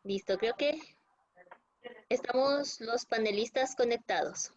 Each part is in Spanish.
Listo, creo que estamos los panelistas conectados.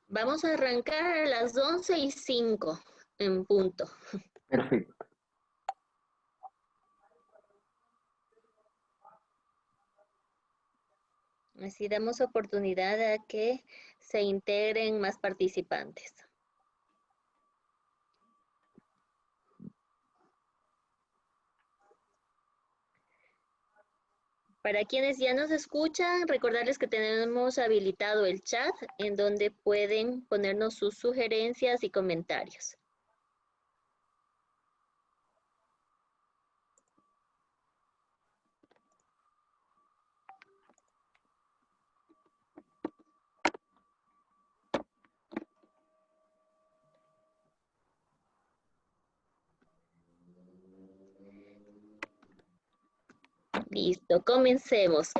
Vamos a arrancar a las 11:05 en punto. Perfecto. Así damos oportunidad a que se integren más participantes. Para quienes ya nos escuchan, recordarles que tenemos habilitado el chat en donde pueden ponernos sus sugerencias y comentarios. Listo, comencemos.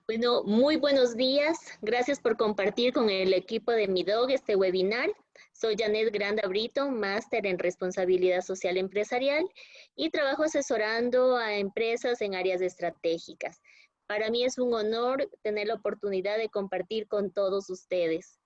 Bueno, muy buenos días. Gracias por compartir con el equipo de MIDOC este webinar. Soy Janet Granda Brito, máster en responsabilidad social empresarial y trabajo asesorando a empresas en áreas estratégicas. Para mí es un honor tener la oportunidad de compartir con todos ustedes.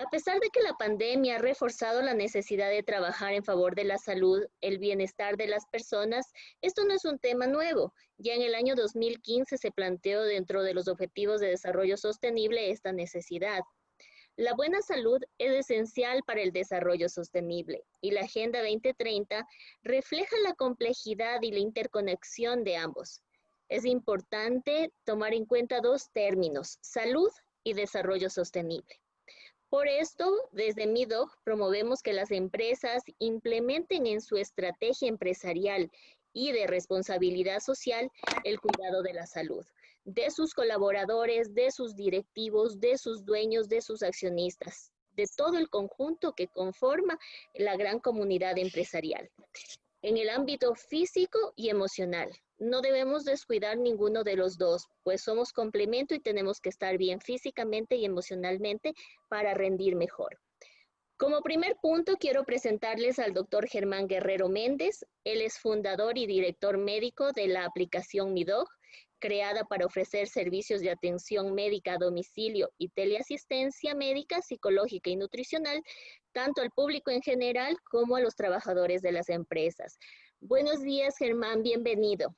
A pesar de que la pandemia ha reforzado la necesidad de trabajar en favor de la salud, el bienestar de las personas, esto no es un tema nuevo. Ya en el año 2015 se planteó dentro de los Objetivos de Desarrollo Sostenible esta necesidad. La buena salud es esencial para el desarrollo sostenible y la Agenda 2030 refleja la complejidad y la interconexión de ambos. Es importante tomar en cuenta dos términos, salud y desarrollo sostenible. Por esto, desde MIDOC promovemos que las empresas implementen en su estrategia empresarial y de responsabilidad social el cuidado de la salud, de sus colaboradores, de sus directivos, de sus dueños, de sus accionistas, de todo el conjunto que conforma la gran comunidad empresarial. En el ámbito físico y emocional, no debemos descuidar ninguno de los dos, pues somos complemento y tenemos que estar bien físicamente y emocionalmente para rendir mejor. Como primer punto, quiero presentarles al doctor Germán Guerrero Méndez. Él es fundador y director médico de la aplicación MIDOC, creada para ofrecer servicios de atención médica a domicilio y teleasistencia médica, psicológica y nutricional, tanto al público en general como a los trabajadores de las empresas. Buenos días, Germán, bienvenido.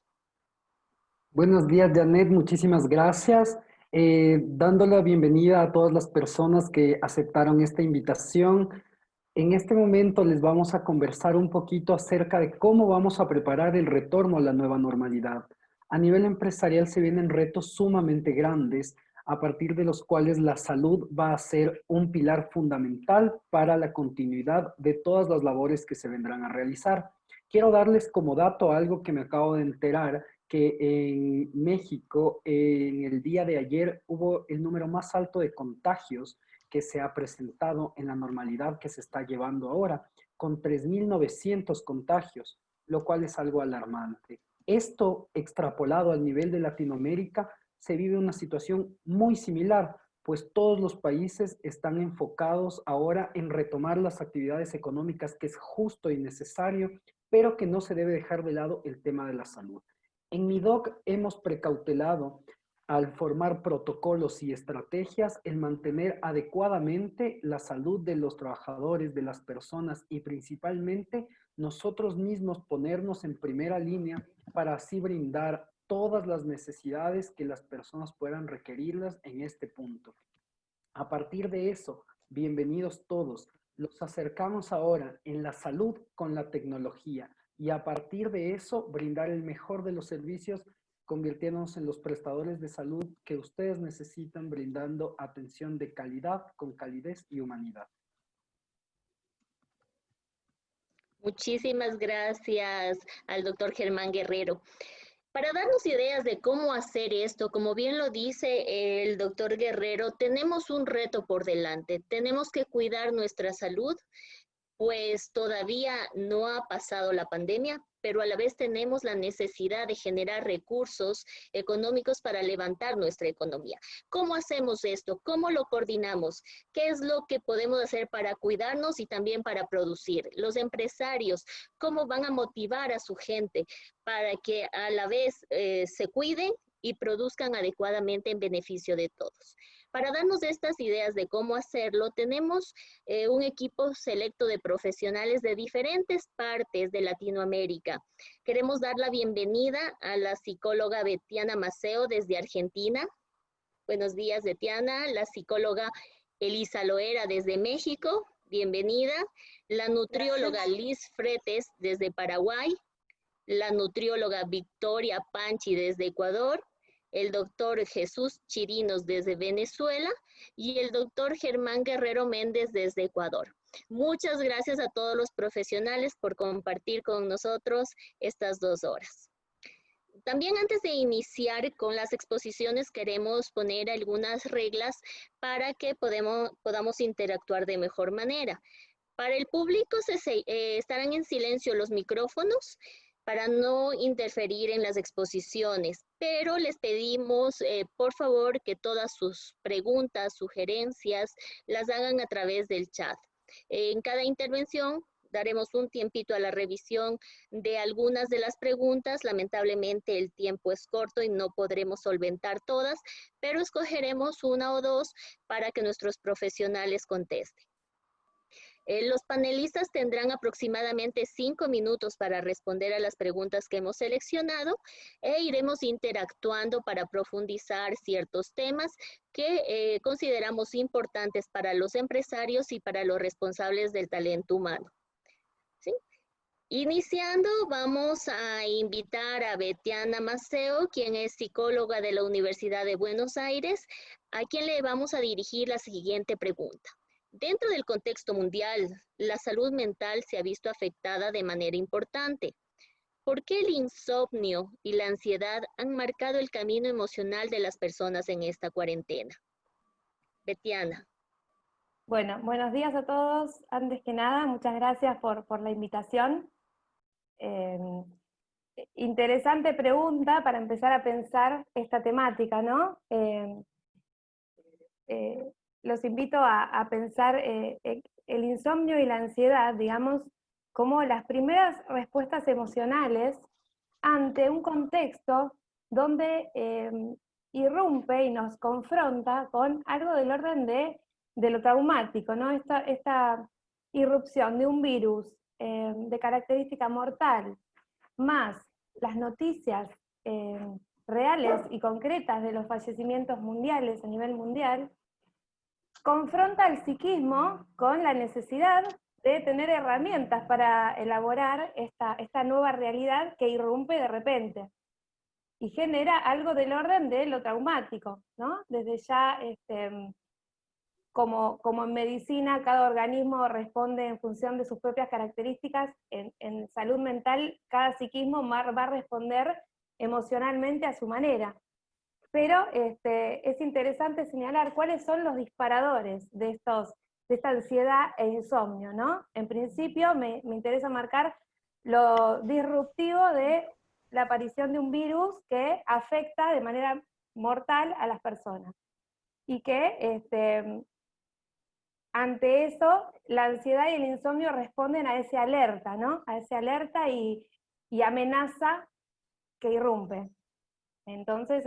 Buenos días, Janet, muchísimas gracias. Dando la bienvenida a todas las personas que aceptaron esta invitación. En este momento les vamos a conversar un poquito acerca de cómo vamos a preparar el retorno a la nueva normalidad. A nivel empresarial se vienen retos sumamente grandes, a partir de los cuales la salud va a ser un pilar fundamental para la continuidad de todas las labores que se vendrán a realizar. Quiero darles como dato algo que me acabo de enterar, que en México, en el día de ayer, hubo el número más alto de contagios que se ha presentado en la normalidad que se está llevando ahora, con 3.900 contagios, lo cual es algo alarmante. Esto extrapolado al nivel de Latinoamérica, se vive una situación muy similar, pues todos los países están enfocados ahora en retomar las actividades económicas, que es justo y necesario, pero que no se debe dejar de lado el tema de la salud. En MIDOC hemos precautelado al formar protocolos y estrategias el mantener adecuadamente la salud de los trabajadores, de las personas y principalmente nosotros mismos ponernos en primera línea para así brindar todas las necesidades que las personas puedan requerirlas en este punto. A partir de eso, bienvenidos todos. Los acercamos ahora en la salud con la tecnología y a partir de eso brindar el mejor de los servicios, convirtiéndonos en los prestadores de salud que ustedes necesitan, brindando atención de calidad con calidez y humanidad. Muchísimas gracias al doctor Germán Guerrero. Para darnos ideas de cómo hacer esto, como bien lo dice el doctor Guerrero, tenemos un reto por delante. Tenemos que cuidar nuestra salud, pues todavía no ha pasado la pandemia, pero a la vez tenemos la necesidad de generar recursos económicos para levantar nuestra economía. ¿Cómo hacemos esto? ¿Cómo lo coordinamos? ¿Qué es lo que podemos hacer para cuidarnos y también para producir? Los empresarios, ¿cómo van a motivar a su gente para que a la vez se cuiden y produzcan adecuadamente en beneficio de todos? Para darnos estas ideas de cómo hacerlo, tenemos un equipo selecto de profesionales de diferentes partes de Latinoamérica. Queremos dar la bienvenida a la psicóloga Betiana Maceo desde Argentina. Buenos días, Betiana. La psicóloga Elisa Loera desde México. Bienvenida. La nutrióloga Gracias. Liz Fretes desde Paraguay. La nutrióloga Victoria Panchi desde Ecuador, el doctor Jesús Chirinos desde Venezuela y el doctor Germán Guerrero Méndez desde Ecuador. Muchas gracias a todos los profesionales por compartir con nosotros estas 2 horas. También antes de iniciar con las exposiciones queremos poner algunas reglas para que podamos interactuar de mejor manera. Para el público estarán en silencio los micrófonos para no interferir en las exposiciones, pero les pedimos por favor que todas sus preguntas, sugerencias, las hagan a través del chat. En cada intervención daremos un tiempito a la revisión de algunas de las preguntas. Lamentablemente el tiempo es corto y no podremos solventar todas, pero escogeremos una o dos para que nuestros profesionales contesten. Los panelistas tendrán aproximadamente 5 minutos para responder a las preguntas que hemos seleccionado e iremos interactuando para profundizar ciertos temas que consideramos importantes para los empresarios y para los responsables del talento humano. ¿Sí? Iniciando, vamos a invitar a Betiana Maceo, quien es psicóloga de la Universidad de Buenos Aires, a quien le vamos a dirigir la siguiente pregunta. Dentro del contexto mundial, la salud mental se ha visto afectada de manera importante. ¿Por qué el insomnio y la ansiedad han marcado el camino emocional de las personas en esta cuarentena? Betiana. Bueno, buenos días a todos. Antes que nada, muchas gracias por la invitación. Interesante pregunta para empezar a pensar esta temática, ¿no? Los invito a pensar el insomnio y la ansiedad, digamos, como las primeras respuestas emocionales ante un contexto donde irrumpe y nos confronta con algo del orden de lo traumático, ¿no? Esta irrupción de un virus de característica mortal, más las noticias reales y concretas de los fallecimientos mundiales a nivel mundial, confronta al psiquismo con la necesidad de tener herramientas para elaborar esta nueva realidad que irrumpe de repente y genera algo del orden de lo traumático, ¿no? Desde ya, como en medicina, cada organismo responde en función de sus propias características, en salud mental cada psiquismo va a responder emocionalmente a su manera. Pero es interesante señalar cuáles son los disparadores de esta ansiedad e insomnio, ¿no? En principio me interesa marcar lo disruptivo de la aparición de un virus que afecta de manera mortal a las personas. Y que ante eso la ansiedad y el insomnio responden a ese alerta, ¿no? A ese alerta y amenaza que irrumpe. Entonces,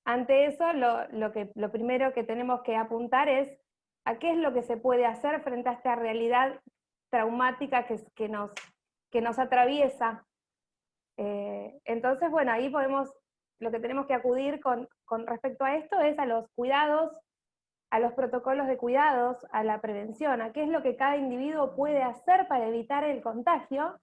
ante eso, lo primero que tenemos que apuntar es a qué es lo que se puede hacer frente a esta realidad traumática que nos atraviesa. Entonces, bueno, ahí lo que tenemos que acudir con respecto a esto es a los cuidados, a los protocolos de cuidados, a la prevención, a qué es lo que cada individuo puede hacer para evitar el contagio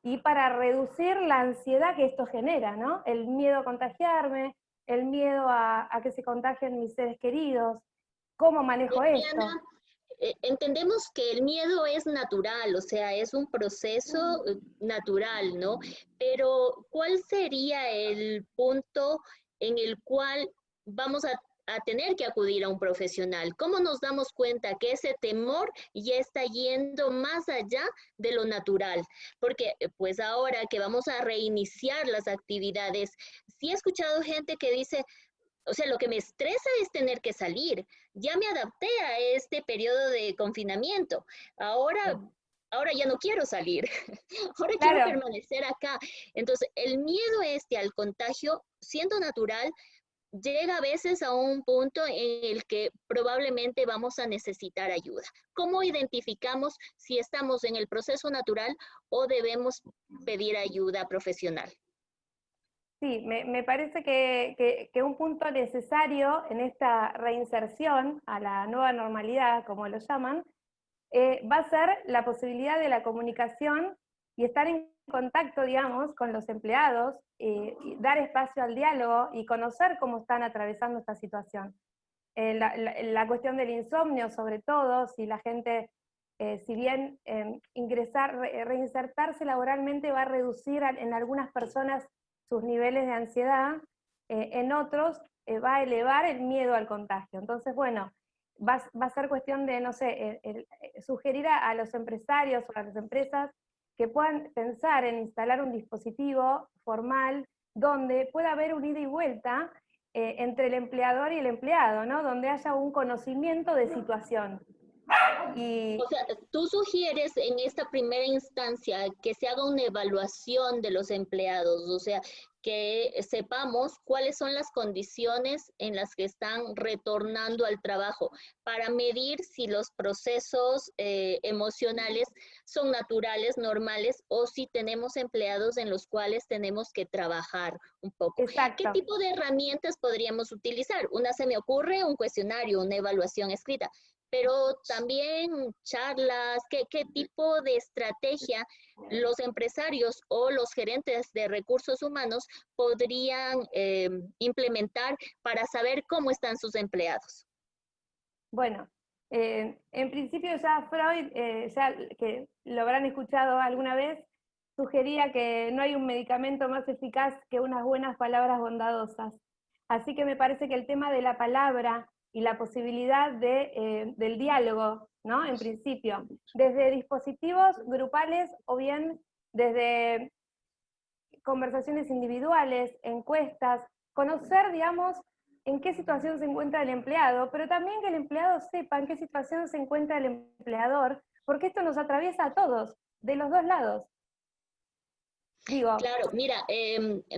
y para reducir la ansiedad que esto genera, ¿no? El miedo a contagiarme, el miedo a que se contagien mis seres queridos, ¿cómo manejo esto? entendemos que el miedo es natural, o sea, es un proceso natural, ¿no? Pero ¿cuál sería el punto en el cual vamos a tener que acudir a un profesional? ¿Cómo nos damos cuenta que ese temor ya está yendo más allá de lo natural? Porque pues ahora que vamos a reiniciar las actividades, sí he escuchado gente que dice, o sea, lo que me estresa es tener que salir. Ya me adapté a este periodo de confinamiento. Ahora, ahora ya no quiero salir. Ahora quiero Claro, permanecer acá. Entonces, el miedo al contagio, siendo natural, llega a veces a un punto en el que probablemente vamos a necesitar ayuda. ¿Cómo identificamos si estamos en el proceso natural o debemos pedir ayuda profesional? sí, me parece que un punto necesario en esta reinserción a la nueva normalidad, como lo llaman, va a ser la posibilidad de la comunicación y estar en contacto, digamos, con los empleados, y dar espacio al diálogo y conocer cómo están atravesando esta situación. La cuestión del insomnio, sobre todo, si la gente, si bien reinsertarse laboralmente va a reducir en algunas personas sus niveles de ansiedad, en otros va a elevar el miedo al contagio. Entonces, bueno, va a ser cuestión de, no sé, sugerir a los empresarios o a las empresas que puedan pensar en instalar un dispositivo formal donde pueda haber un ida y vuelta entre el empleador y el empleado, ¿no? Donde haya un conocimiento de situación. Y O sea, tú sugieres en esta primera instancia que se haga una evaluación de los empleados, o sea, que sepamos cuáles son las condiciones en las que están retornando al trabajo para medir si los procesos emocionales son naturales, normales, o si tenemos empleados en los cuales tenemos que trabajar un poco. ¿Qué exacto. tipo de herramientas podríamos utilizar? Una se me ocurre, un cuestionario, una evaluación escrita, pero también charlas, ¿qué tipo de estrategia los empresarios o los gerentes de recursos humanos podrían implementar para saber cómo están sus empleados? Bueno, en principio ya Freud, ya que lo habrán escuchado alguna vez, sugería que no hay un medicamento más eficaz que unas buenas palabras bondadosas. Así que me parece que el tema de la palabra y la posibilidad del diálogo, ¿no? En principio, desde dispositivos grupales o bien desde conversaciones individuales, encuestas, conocer, digamos, en qué situación se encuentra el empleado, pero también que el empleado sepa en qué situación se encuentra el empleador, porque esto nos atraviesa a todos, de los dos lados. Digo, Claro, mira,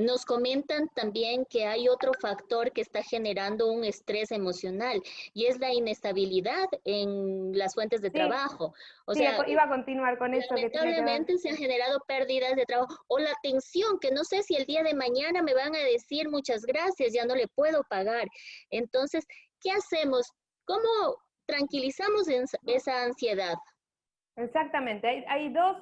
nos comentan también que hay otro factor que está generando un estrés emocional y es la inestabilidad en las fuentes de sí, trabajo. O sí, sea, iba a continuar con esto que tiene que ver. lamentablemente se han generado pérdidas de trabajo o la tensión, que no sé si el día de mañana me van a decir muchas gracias, ya no le puedo pagar. Entonces, ¿qué hacemos? ¿Cómo tranquilizamos esa ansiedad? Exactamente, hay dos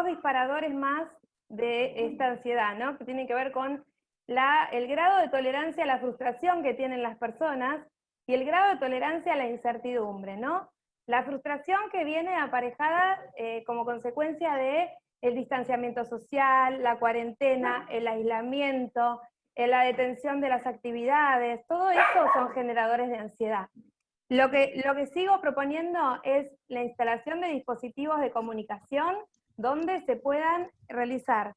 disparadores más de esta ansiedad, ¿no? Que tienen que ver con el grado de tolerancia a la frustración que tienen las personas y el grado de tolerancia a la incertidumbre, ¿no? La frustración que viene aparejada como consecuencia de el distanciamiento social, la cuarentena, el aislamiento, la detención de las actividades, todo eso son generadores de ansiedad. Lo que sigo proponiendo es la instalación de dispositivos de comunicación donde se puedan realizar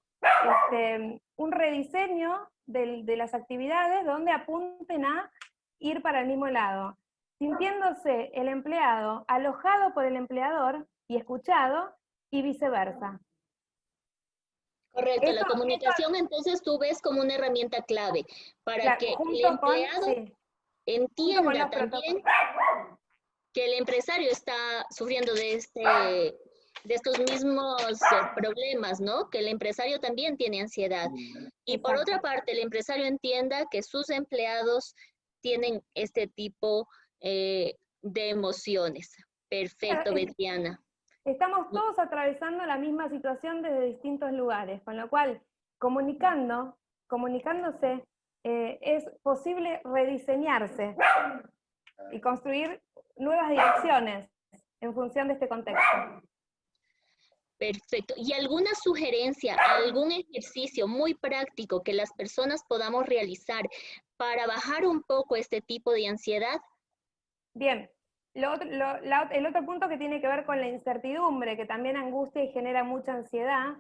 un rediseño de las actividades donde apunten a ir para el mismo lado, sintiéndose el empleado alojado por el empleador y escuchado, y viceversa. Correcto, la Esto, comunicación entonces tú ves como una herramienta clave para que el empleado sí, junto con entienda los protocolos. también que el empresario está sufriendo de estos mismos problemas, ¿no? Que el empresario también tiene ansiedad. Y por otra Exacto. parte, el empresario entienda que sus empleados tienen este tipo de emociones. Perfecto, Claro, Betiana. estamos todos atravesando la misma situación desde distintos lugares, con lo cual, comunicándose, es posible rediseñarse. y construir nuevas direcciones en función de este contexto. Perfecto. ¿Y alguna sugerencia, algún ejercicio muy práctico que las personas podamos realizar para bajar un poco este tipo de ansiedad? Bien, el otro punto que tiene que ver con la incertidumbre, que también angustia y genera mucha ansiedad,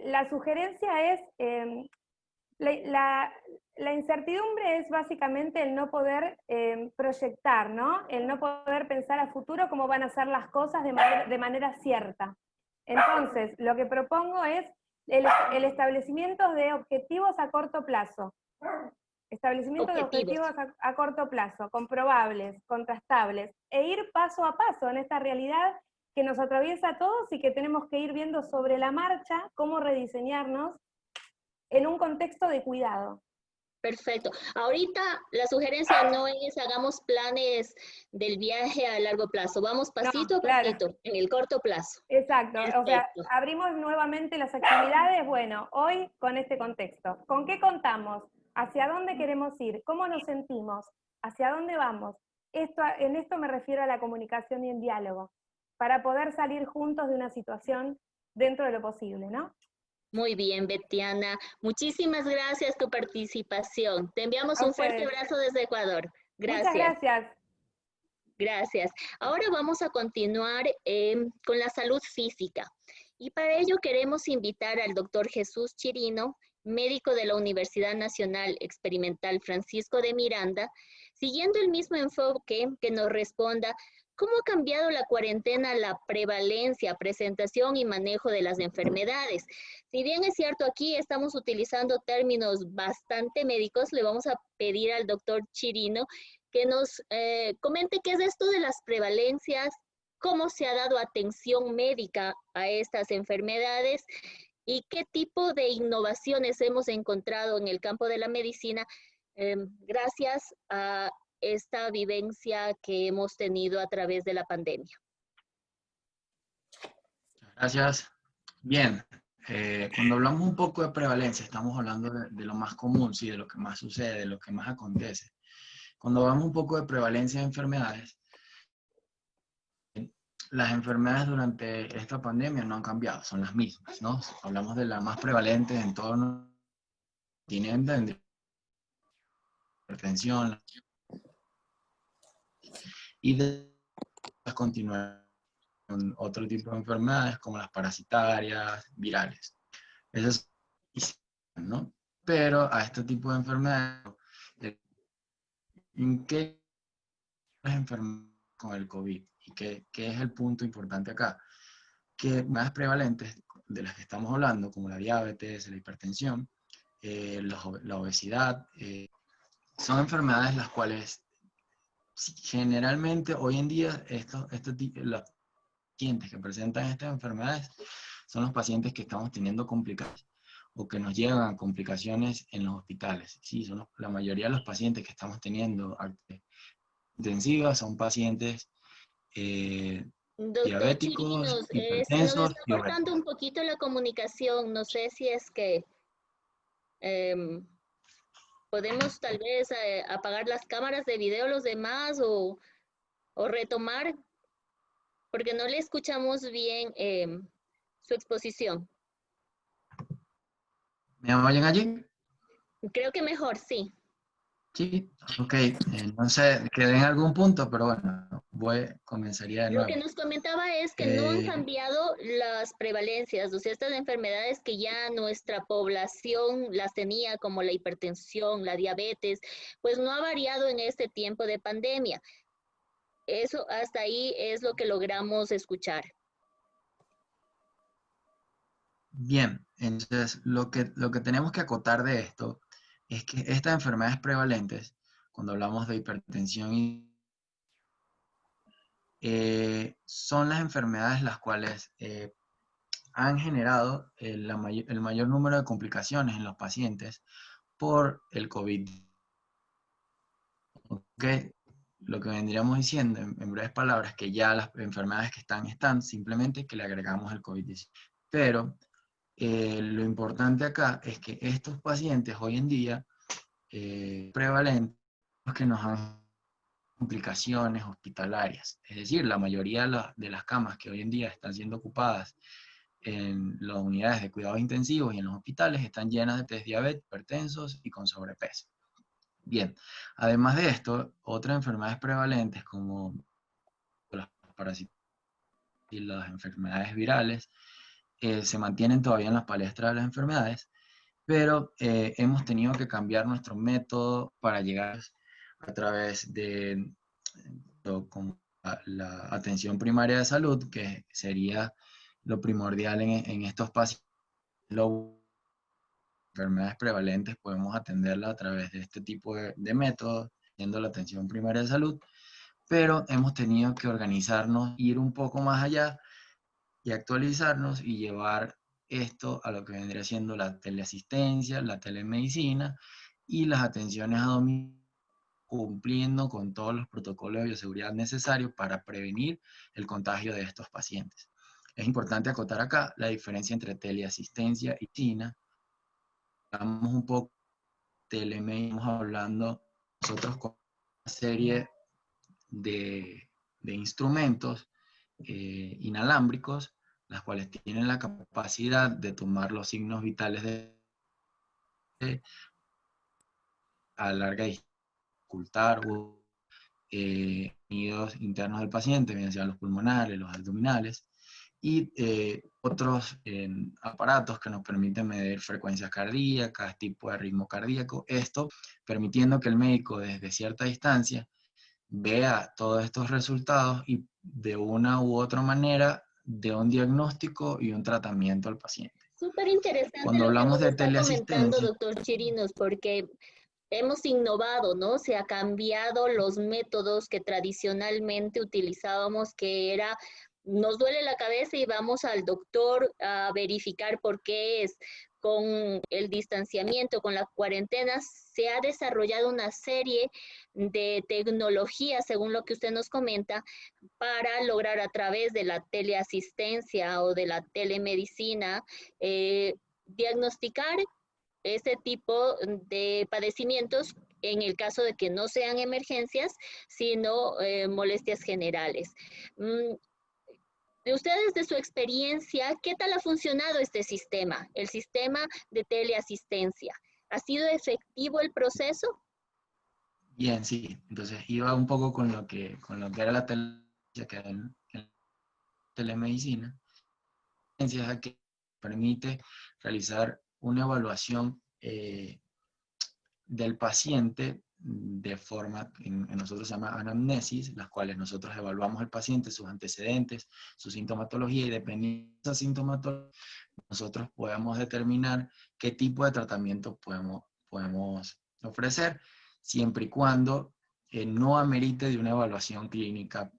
la sugerencia es, la incertidumbre es básicamente el no poder proyectar, ¿no? El no poder pensar a futuro cómo van a ser las cosas de manera cierta. Entonces, lo que propongo es el establecimiento de objetivos a corto plazo. Establecimiento de objetivos a corto plazo, comprobables, contrastables, e ir paso a paso en esta realidad que nos atraviesa a todos y que tenemos que ir viendo sobre la marcha cómo rediseñarnos en un contexto de cuidado. Perfecto. Ahorita la sugerencia no es hagamos planes del viaje a largo plazo, vamos pasito a pasito, en el corto plazo. Exacto, Perfecto. o sea, abrimos nuevamente las actividades, bueno, hoy con este contexto. ¿Con qué contamos? ¿Hacia dónde queremos ir? ¿Cómo nos sentimos? ¿Hacia dónde vamos? En esto me refiero a la comunicación y el diálogo, para poder salir juntos de una situación dentro de lo posible, ¿no? Muy bien, Betiana. Muchísimas gracias por tu participación. Te enviamos un fuerte abrazo desde Ecuador. Gracias. Muchas gracias. Gracias. Ahora vamos a continuar con la salud física. Y para ello queremos invitar al doctor Jesús Chirino, médico de la Universidad Nacional Experimental Francisco de Miranda, siguiendo el mismo enfoque que nos responda cómo ha cambiado la cuarentena la prevalencia, presentación y manejo de las enfermedades. Si bien es cierto, aquí estamos utilizando términos bastante médicos, le vamos a pedir al doctor Chirino que nos comente qué es esto de las prevalencias, cómo se ha dado atención médica a estas enfermedades y qué tipo de innovaciones hemos encontrado en el campo de la medicina gracias a esta vivencia que hemos tenido a través de la pandemia. Gracias. Bien, cuando hablamos un poco de prevalencia, estamos hablando de lo más común, sí, de lo que más sucede, de lo que más acontece. Cuando hablamos un poco de prevalencia de enfermedades, las enfermedades durante esta pandemia no han cambiado, son las mismas, ¿no? Hablamos de las más prevalentes en todo el continente, en hipertensión, y de continuar con otro tipo de enfermedades como las parasitarias, virales. Esas, ¿no? Pero a este tipo de enfermedades, ¿en qué las enfermedades con el COVID? ¿Y qué es el punto importante acá? Que más prevalentes de las que estamos hablando, como la diabetes, la hipertensión, la obesidad, son enfermedades las cuales generalmente hoy en día los pacientes que presentan estas enfermedades son los pacientes que estamos teniendo complicaciones o que nos llevan a complicaciones en los hospitales. Sí, son la mayoría de los pacientes que estamos teniendo intensivas son pacientes Doctor diabéticos, Chirinos, se nos hipertensos está y obesos. cortando un poquito la comunicación. No sé si es que podemos tal vez apagar las cámaras de video los demás o retomar, porque no le escuchamos bien su exposición. ¿Me oyen allí? Creo que mejor, sí. Sí, ok. No sé, quedé en algún punto, pero bueno, comenzaría de Lo nuevo. que nos comentaba es que no han cambiado las prevalencias, o sea, estas enfermedades que ya nuestra población las tenía, como la hipertensión, la diabetes, pues no ha variado en este tiempo de pandemia. Eso hasta ahí es lo que logramos escuchar. Bien, entonces lo que tenemos que acotar de esto es que estas enfermedades prevalentes, cuando hablamos de hipertensión, son las enfermedades las cuales han generado el mayor número de complicaciones en los pacientes por el COVID. ¿Okay? Lo que vendríamos diciendo en breves palabras, que ya las enfermedades que están, simplemente que le agregamos el COVID-19. Pero lo importante acá es que estos pacientes hoy en día prevalentes que nos han complicaciones hospitalarias. Es decir, la mayoría de las camas que hoy en día están siendo ocupadas en las unidades de cuidados intensivos y en los hospitales están llenas de diabetes, hipertensos y con sobrepeso. Bien, además de esto, otras enfermedades prevalentes como las parásitos y las enfermedades virales se mantienen todavía en las palestras de las enfermedades, pero hemos tenido que cambiar nuestro método para llegar a través de como la atención primaria de salud, que sería lo primordial en estos pacientes. Las enfermedades prevalentes podemos atenderlas a través de este tipo de métodos, siendo la atención primaria de salud, pero hemos tenido que organizarnos, ir un poco más allá y actualizarnos y llevar esto a lo que vendría siendo la teleasistencia, la telemedicina y las atenciones a domicilio, cumpliendo con todos los protocolos de bioseguridad necesarios para prevenir el contagio de estos pacientes. Es importante acotar acá la diferencia entre teleasistencia y medicina. Hablamos un poco de telemedicina, hablando nosotros con una serie de instrumentos inalámbricos, las cuales tienen la capacidad de tomar los signos vitales a larga distancia, ocultar sonidos internos del paciente, bien sean los pulmonares, los abdominales, y otros aparatos que nos permiten medir frecuencias cardíacas, tipo de ritmo cardíaco, esto permitiendo que el médico desde cierta distancia vea todos estos resultados y de una u otra manera dé un diagnóstico y un tratamiento al paciente. Súper interesante Cuando lo que hablamos nos de está comentando, teleasistencia, doctor Chirinos, porque hemos innovado, ¿no? Se ha cambiado los métodos que tradicionalmente utilizábamos, que era, nos duele la cabeza y vamos al doctor a verificar por qué es. Con el distanciamiento, con la cuarentena, se ha desarrollado una serie de tecnologías, según lo que usted nos comenta, para lograr a través de la teleasistencia o de la telemedicina diagnosticar ese tipo de padecimientos en el caso de que no sean emergencias, sino molestias generales. De ustedes, de su experiencia, ¿qué tal ha funcionado este sistema, el sistema de teleasistencia? ¿Ha sido efectivo el proceso? bien, sí. Entonces iba un poco con lo que era la telemedicina. Es que permite realizar una evaluación del paciente de forma, en nosotros se llama anamnesis, las cuales nosotros evaluamos al paciente, sus antecedentes, su sintomatología, y dependiendo de esa sintomatología, nosotros podemos determinar qué tipo de tratamiento podemos ofrecer, siempre y cuando no amerite de una evaluación clínica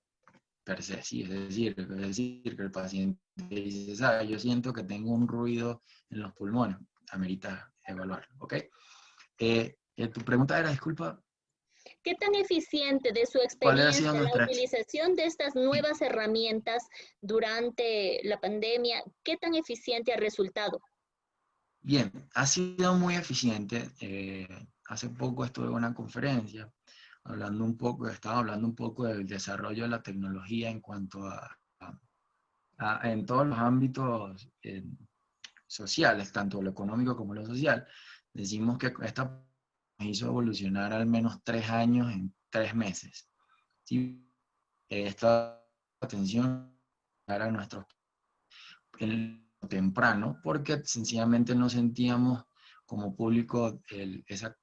per se, ¿sí? Es decir, que el paciente dice, ¿sabes? Yo siento que tengo un ruido en los pulmones, amerita evaluarlo, ¿ok? Tu pregunta era, disculpa, ¿Qué tan eficiente de su ¿cuál ha sido experiencia la nuestra... utilización de estas nuevas herramientas durante la pandemia, qué tan eficiente ha resultado? Bien, ha sido muy eficiente. Hace poco estuve en una conferencia estaba hablando un poco del desarrollo de la tecnología en cuanto en todos los ámbitos sociales, tanto lo económico como lo social. Decimos que esta nos hizo evolucionar al menos 3 años en 3 meses. ¿Sí? Esta atención a nuestros temprano, porque sencillamente no sentíamos como público esa...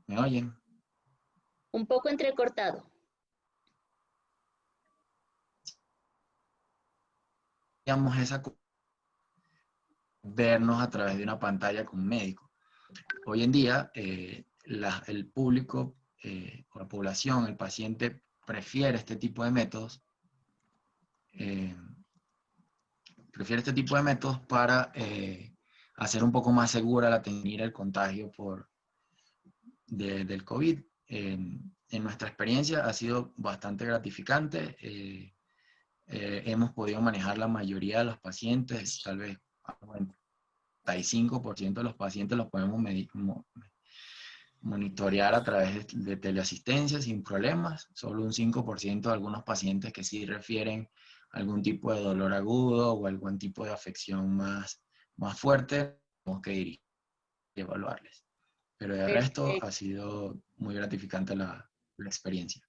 ¿Me oyen? Un poco entrecortado. Sentíamos esa... vernos a través de una pantalla con un médico. Hoy en día, el público o la población, el paciente, prefiere este tipo de métodos. Prefiere este tipo de métodos para hacer un poco más segura la tener el contagio del COVID. En nuestra experiencia ha sido bastante gratificante. Hemos podido manejar la mayoría de los pacientes, tal vez el 95% de los pacientes los podemos monitorear a través de teleasistencia sin problemas. Solo un 5% de algunos pacientes que sí refieren algún tipo de dolor agudo o algún tipo de afección más fuerte, tenemos que ir y evaluarles. Pero de resto Perfecto. ha sido muy gratificante la experiencia.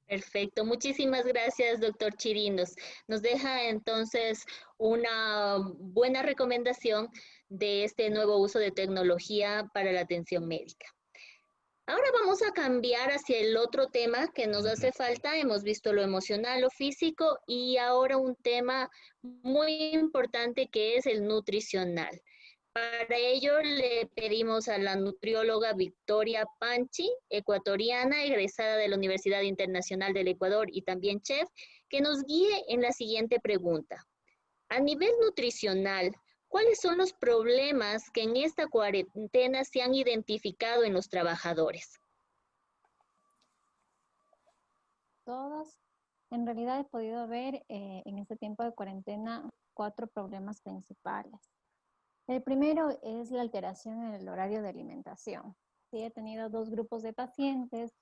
Perfecto, muchísimas gracias, doctor Chirinos. Nos deja entonces una buena recomendación de este nuevo uso de tecnología para la atención médica. Ahora vamos a cambiar hacia el otro tema que nos hace falta. Hemos visto lo emocional, lo físico y ahora un tema muy importante que es el nutricional. Para ello le pedimos a la nutrióloga Victoria Panchi, ecuatoriana, egresada de la Universidad Internacional del Ecuador y también chef, que nos guíe en la siguiente pregunta. A nivel nutricional, ¿cuáles son los problemas que en esta cuarentena se han identificado en los trabajadores? Todos, en realidad he podido ver en este tiempo de cuarentena 4 problemas principales. El primero es la alteración en el horario de alimentación. Sí, he tenido 2 grupos de pacientes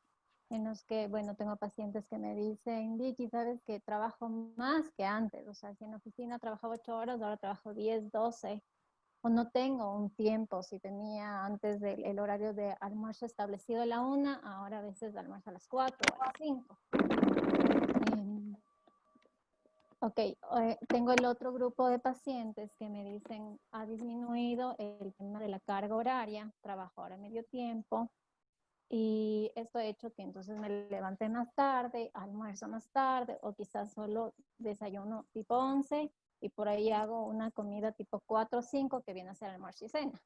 en los que, bueno, tengo pacientes que me dicen, Vicky, sabes que trabajo más que antes, o sea, si en la oficina trabajaba 8 horas, ahora trabajo 10, 12, o no tengo un tiempo, si tenía antes el horario de almuerzo establecido a la 1, ahora a veces almuerzo a las 4 o a las 5. Ok, tengo el otro grupo de pacientes que me dicen, ha disminuido el tema de la carga horaria, trabajo ahora medio tiempo, y esto ha hecho que entonces me levante más tarde, almuerzo más tarde, o quizás solo desayuno tipo 11, y por ahí hago una comida tipo 4 o 5 que viene a ser almuerzo y cena.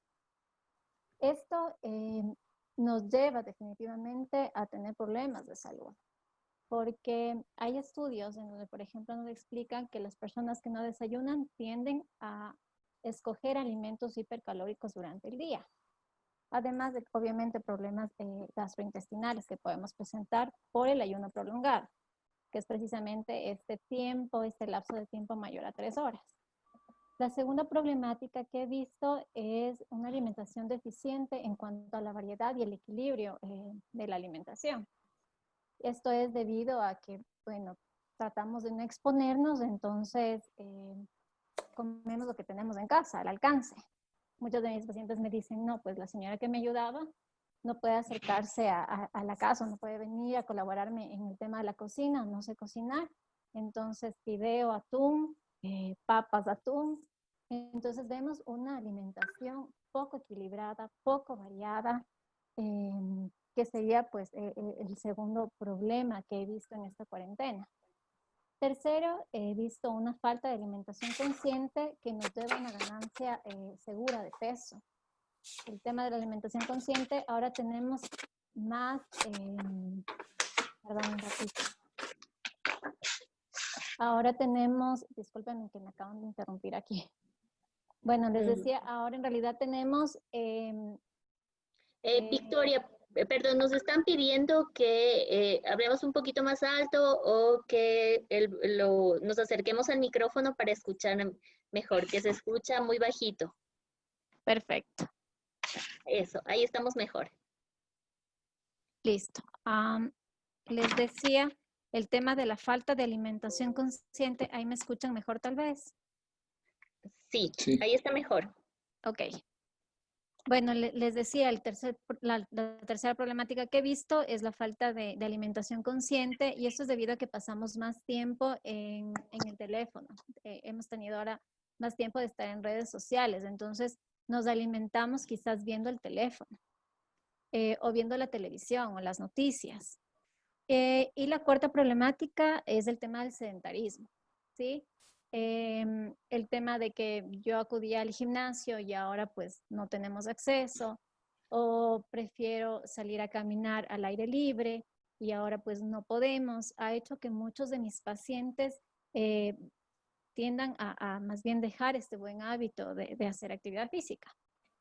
Esto nos lleva definitivamente a tener problemas de salud. Porque hay estudios en donde, por ejemplo, nos explican que las personas que no desayunan tienden a escoger alimentos hipercalóricos durante el día. Además de, obviamente, problemas gastrointestinales que podemos presentar por el ayuno prolongado, que es precisamente este tiempo, este lapso de tiempo mayor a 3 horas. La segunda problemática que he visto es una alimentación deficiente en cuanto a la variedad y el equilibrio de la alimentación. Esto es debido a que, bueno, tratamos de no exponernos, entonces comemos lo que tenemos en casa, al alcance. Muchos de mis pacientes me dicen, no, pues la señora que me ayudaba no puede acercarse a la casa, no puede venir a colaborarme en el tema de la cocina, no sé cocinar. Entonces, fideo, atún, papas, atún. Entonces, vemos una alimentación poco equilibrada, poco variada, que sería pues el segundo problema que he visto en esta cuarentena. Tercero, he visto una falta de alimentación consciente que nos lleva a una ganancia segura de peso. El tema de la alimentación consciente, ahora tenemos más, perdón un ratito. Ahora tenemos, discúlpenme que me acaban de interrumpir aquí. Bueno, les decía, ahora en realidad tenemos... Victoria, perdón, nos están pidiendo que hablemos un poquito más alto o que nos acerquemos al micrófono para escuchar mejor, que se escucha muy bajito. Perfecto. Eso, ahí estamos mejor. Listo. Les decía, el tema de la falta de alimentación consciente, ¿ahí me escuchan mejor tal vez? Sí, sí. Ahí está mejor. Ok. Bueno, les decía, la tercera problemática que he visto es la falta de alimentación consciente, y esto es debido a que pasamos más tiempo en el teléfono. Hemos tenido ahora más tiempo de estar en redes sociales, entonces nos alimentamos quizás viendo el teléfono o viendo la televisión o las noticias. Y la cuarta problemática es el tema del sedentarismo, ¿sí? El tema de que yo acudía al gimnasio y ahora pues no tenemos acceso, o prefiero salir a caminar al aire libre y ahora pues no podemos, ha hecho que muchos de mis pacientes tiendan a más bien dejar este buen hábito de hacer actividad física.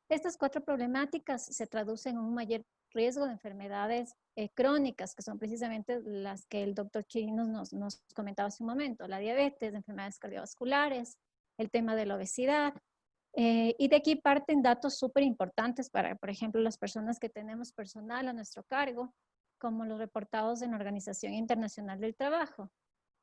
Estas 4 problemáticas se traducen en un mayor riesgo de enfermedades crónicas, que son precisamente las que el doctor Chirinos nos comentaba hace un momento: la diabetes, enfermedades cardiovasculares, el tema de la obesidad, Y de aquí parten datos súper importantes para, por ejemplo, las personas que tenemos personal a nuestro cargo, como los reportados en la Organización Internacional del Trabajo,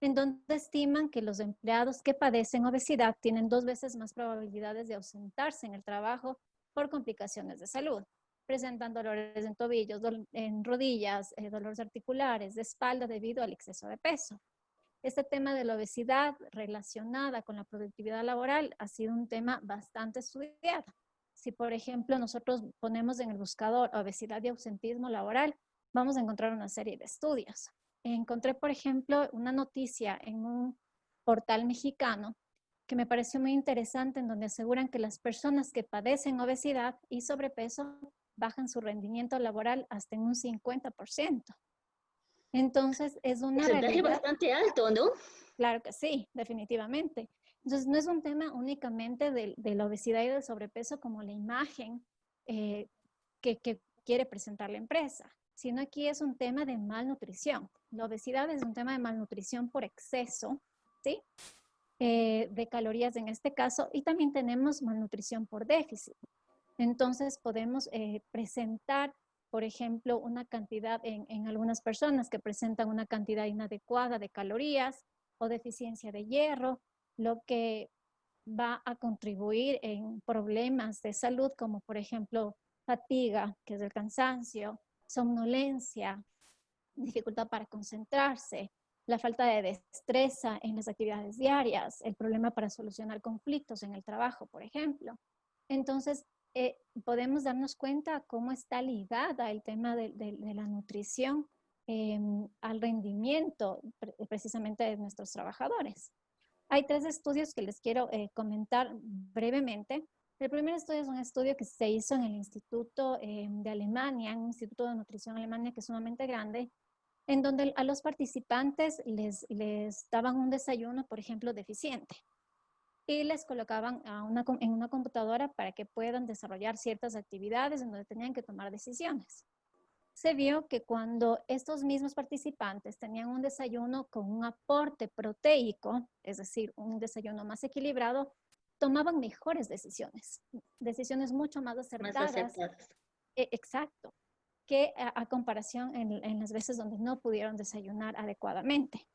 en donde estiman que los empleados que padecen obesidad tienen 2 veces más probabilidades de ausentarse en el trabajo por complicaciones de salud. Presentan dolores en tobillos, en rodillas, dolores articulares, de espalda debido al exceso de peso. Este tema de la obesidad relacionada con la productividad laboral ha sido un tema bastante estudiado. Si, por ejemplo, nosotros ponemos en el buscador obesidad y ausentismo laboral, vamos a encontrar una serie de estudios. Encontré, por ejemplo, una noticia en un portal mexicano que me pareció muy interesante, en donde aseguran que las personas que padecen obesidad y sobrepeso bajan su rendimiento laboral hasta en un 50%. Entonces, es una Porcentaje realidad bastante alto, ¿no? Claro que sí, definitivamente. Entonces, no es un tema únicamente de la obesidad y del sobrepeso como la imagen que quiere presentar la empresa, sino aquí es un tema de malnutrición. La obesidad es un tema de malnutrición por exceso, ¿sí? De calorías en este caso, y también tenemos malnutrición por déficit. Entonces, podemos presentar, por ejemplo, una cantidad en algunas personas que presentan una cantidad inadecuada de calorías o deficiencia de hierro, lo que va a contribuir en problemas de salud como, por ejemplo, fatiga, que es el cansancio, somnolencia, dificultad para concentrarse, la falta de destreza en las actividades diarias, el problema para solucionar conflictos en el trabajo, por ejemplo. Entonces, podemos darnos cuenta cómo está ligada el tema de la nutrición al rendimiento precisamente de nuestros trabajadores. Hay 3 estudios que les quiero comentar brevemente. El primer estudio es un estudio que se hizo en el Instituto de Alemania, un Instituto de Nutrición Alemania que es sumamente grande, en donde a los participantes les daban un desayuno, por ejemplo, deficiente, y les colocaban en una computadora para que puedan desarrollar ciertas actividades en donde tenían que tomar decisiones. Se vio que cuando estos mismos participantes tenían un desayuno con un aporte proteico, es decir, un desayuno más equilibrado, tomaban mejores decisiones mucho más acertadas. Más acertadas. Exacto, que a comparación en las veces donde no pudieron desayunar adecuadamente.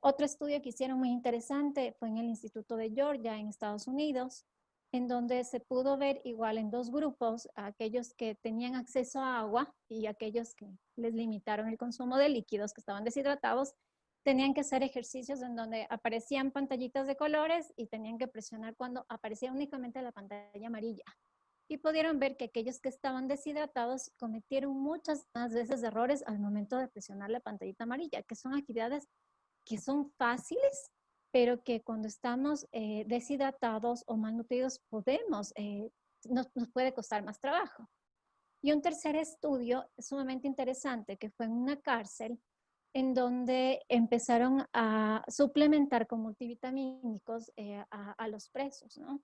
Otro estudio que hicieron muy interesante fue en el Instituto de Georgia, en Estados Unidos, en donde se pudo ver igual en 2 grupos, aquellos que tenían acceso a agua y aquellos que les limitaron el consumo de líquidos, que estaban deshidratados, tenían que hacer ejercicios en donde aparecían pantallitas de colores y tenían que presionar cuando aparecía únicamente la pantalla amarilla. Y pudieron ver que aquellos que estaban deshidratados cometieron muchas más veces errores al momento de presionar la pantallita amarilla, que son actividades que son fáciles, pero que cuando estamos deshidratados o malnutridos nos puede costar más trabajo. Y un tercer estudio sumamente interesante que fue en una cárcel en donde empezaron a suplementar con multivitamínicos a los presos, ¿no?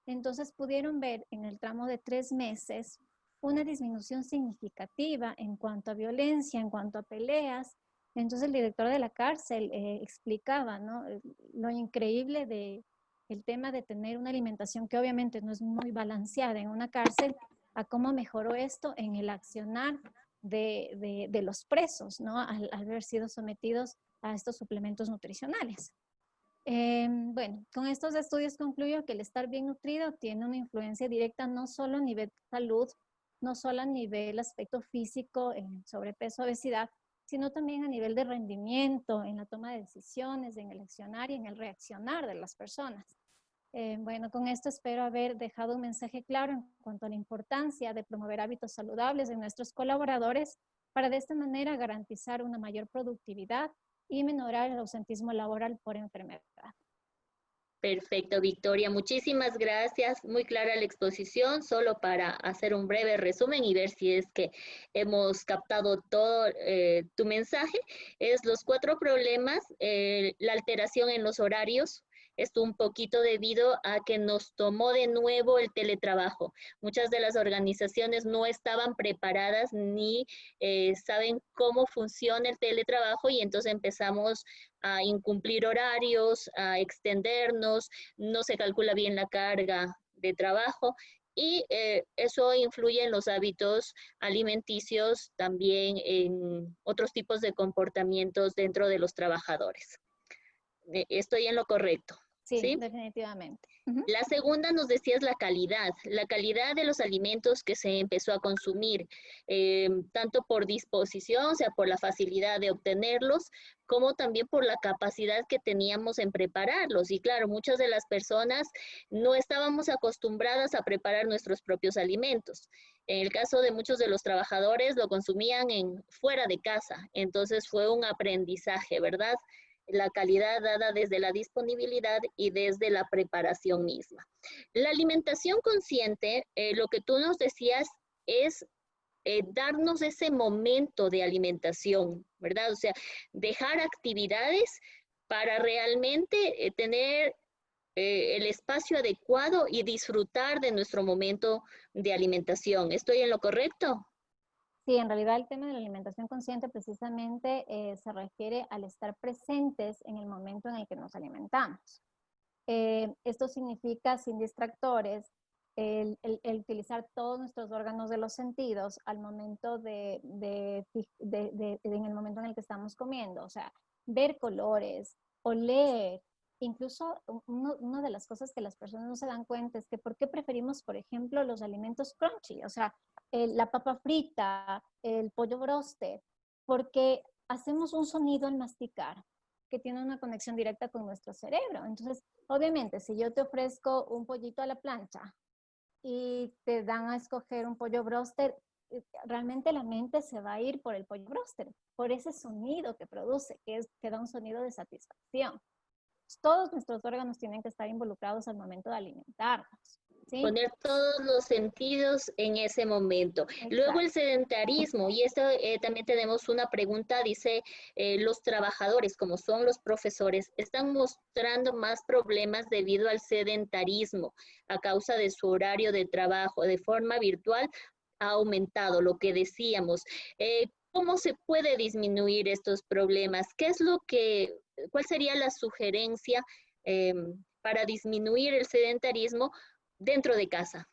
Entonces pudieron ver en el tramo de 3 meses una disminución significativa en cuanto a violencia, en cuanto a peleas. Entonces el director de la cárcel explicaba, ¿no?, lo increíble del tema de tener una alimentación que obviamente no es muy balanceada en una cárcel, a cómo mejoró esto en el accionar de los presos, ¿no?, al haber sido sometidos a estos suplementos nutricionales. Bueno, con estos estudios concluyo que el estar bien nutrido tiene una influencia directa no solo a nivel salud, no solo a nivel aspecto físico, en sobrepeso, obesidad, sino también a nivel de rendimiento, en la toma de decisiones, en el accionar y en el reaccionar de las personas. Bueno, con esto espero haber dejado un mensaje claro en cuanto a la importancia de promover hábitos saludables en nuestros colaboradores para de esta manera garantizar una mayor productividad y minorar el ausentismo laboral por enfermedad. Perfecto, Victoria. Muchísimas gracias. Muy clara la exposición. Solo para hacer un breve resumen y ver si es que hemos captado todo tu mensaje, es los 4 problemas, la alteración en los horarios. Esto un poquito debido a que nos tomó de nuevo el teletrabajo. Muchas de las organizaciones no estaban preparadas ni saben cómo funciona el teletrabajo y entonces empezamos a incumplir horarios, a extendernos, no se calcula bien la carga de trabajo y eso influye en los hábitos alimenticios, también en otros tipos de comportamientos dentro de los trabajadores. Estoy en lo correcto. Sí, ¿sí? definitivamente. La segunda nos decías la calidad de los alimentos que se empezó a consumir, tanto por disposición, o sea, por la facilidad de obtenerlos, como también por la capacidad que teníamos en prepararlos. Y claro, muchas de las personas no estábamos acostumbradas a preparar nuestros propios alimentos. En el caso de muchos de los trabajadores, lo consumían fuera de casa, entonces fue un aprendizaje, ¿verdad? La calidad dada desde la disponibilidad y desde la preparación misma. La alimentación consciente, lo que tú nos decías es darnos ese momento de alimentación, ¿verdad? O sea, dejar actividades para realmente tener el espacio adecuado y disfrutar de nuestro momento de alimentación. ¿Estoy en lo correcto? Sí, en realidad el tema de la alimentación consciente precisamente se refiere al estar presentes en el momento en el que nos alimentamos. Esto significa sin distractores, el utilizar todos nuestros órganos de los sentidos al momento en el momento en el que estamos comiendo, o sea, ver colores, oler. Incluso una de las cosas que las personas no se dan cuenta es que por qué preferimos, por ejemplo, los alimentos crunchy, o sea, la papa frita, el pollo broster, porque hacemos un sonido al masticar que tiene una conexión directa con nuestro cerebro. Entonces, obviamente, si yo te ofrezco un pollito a la plancha y te dan a escoger un pollo broster, realmente la mente se va a ir por el pollo broster, por ese sonido que produce, que da un sonido de satisfacción. Todos nuestros órganos tienen que estar involucrados al momento de alimentarnos. ¿sí? Poner todos los sentidos en ese momento. Exacto. Luego el sedentarismo, y esto también tenemos una pregunta, dice, los trabajadores, como son los profesores, están mostrando más problemas debido al sedentarismo a causa de su horario de trabajo de forma virtual ha aumentado, lo que decíamos. ¿Cómo se puede disminuir estos problemas? ¿Cuál sería la sugerencia para disminuir el sedentarismo dentro de casa?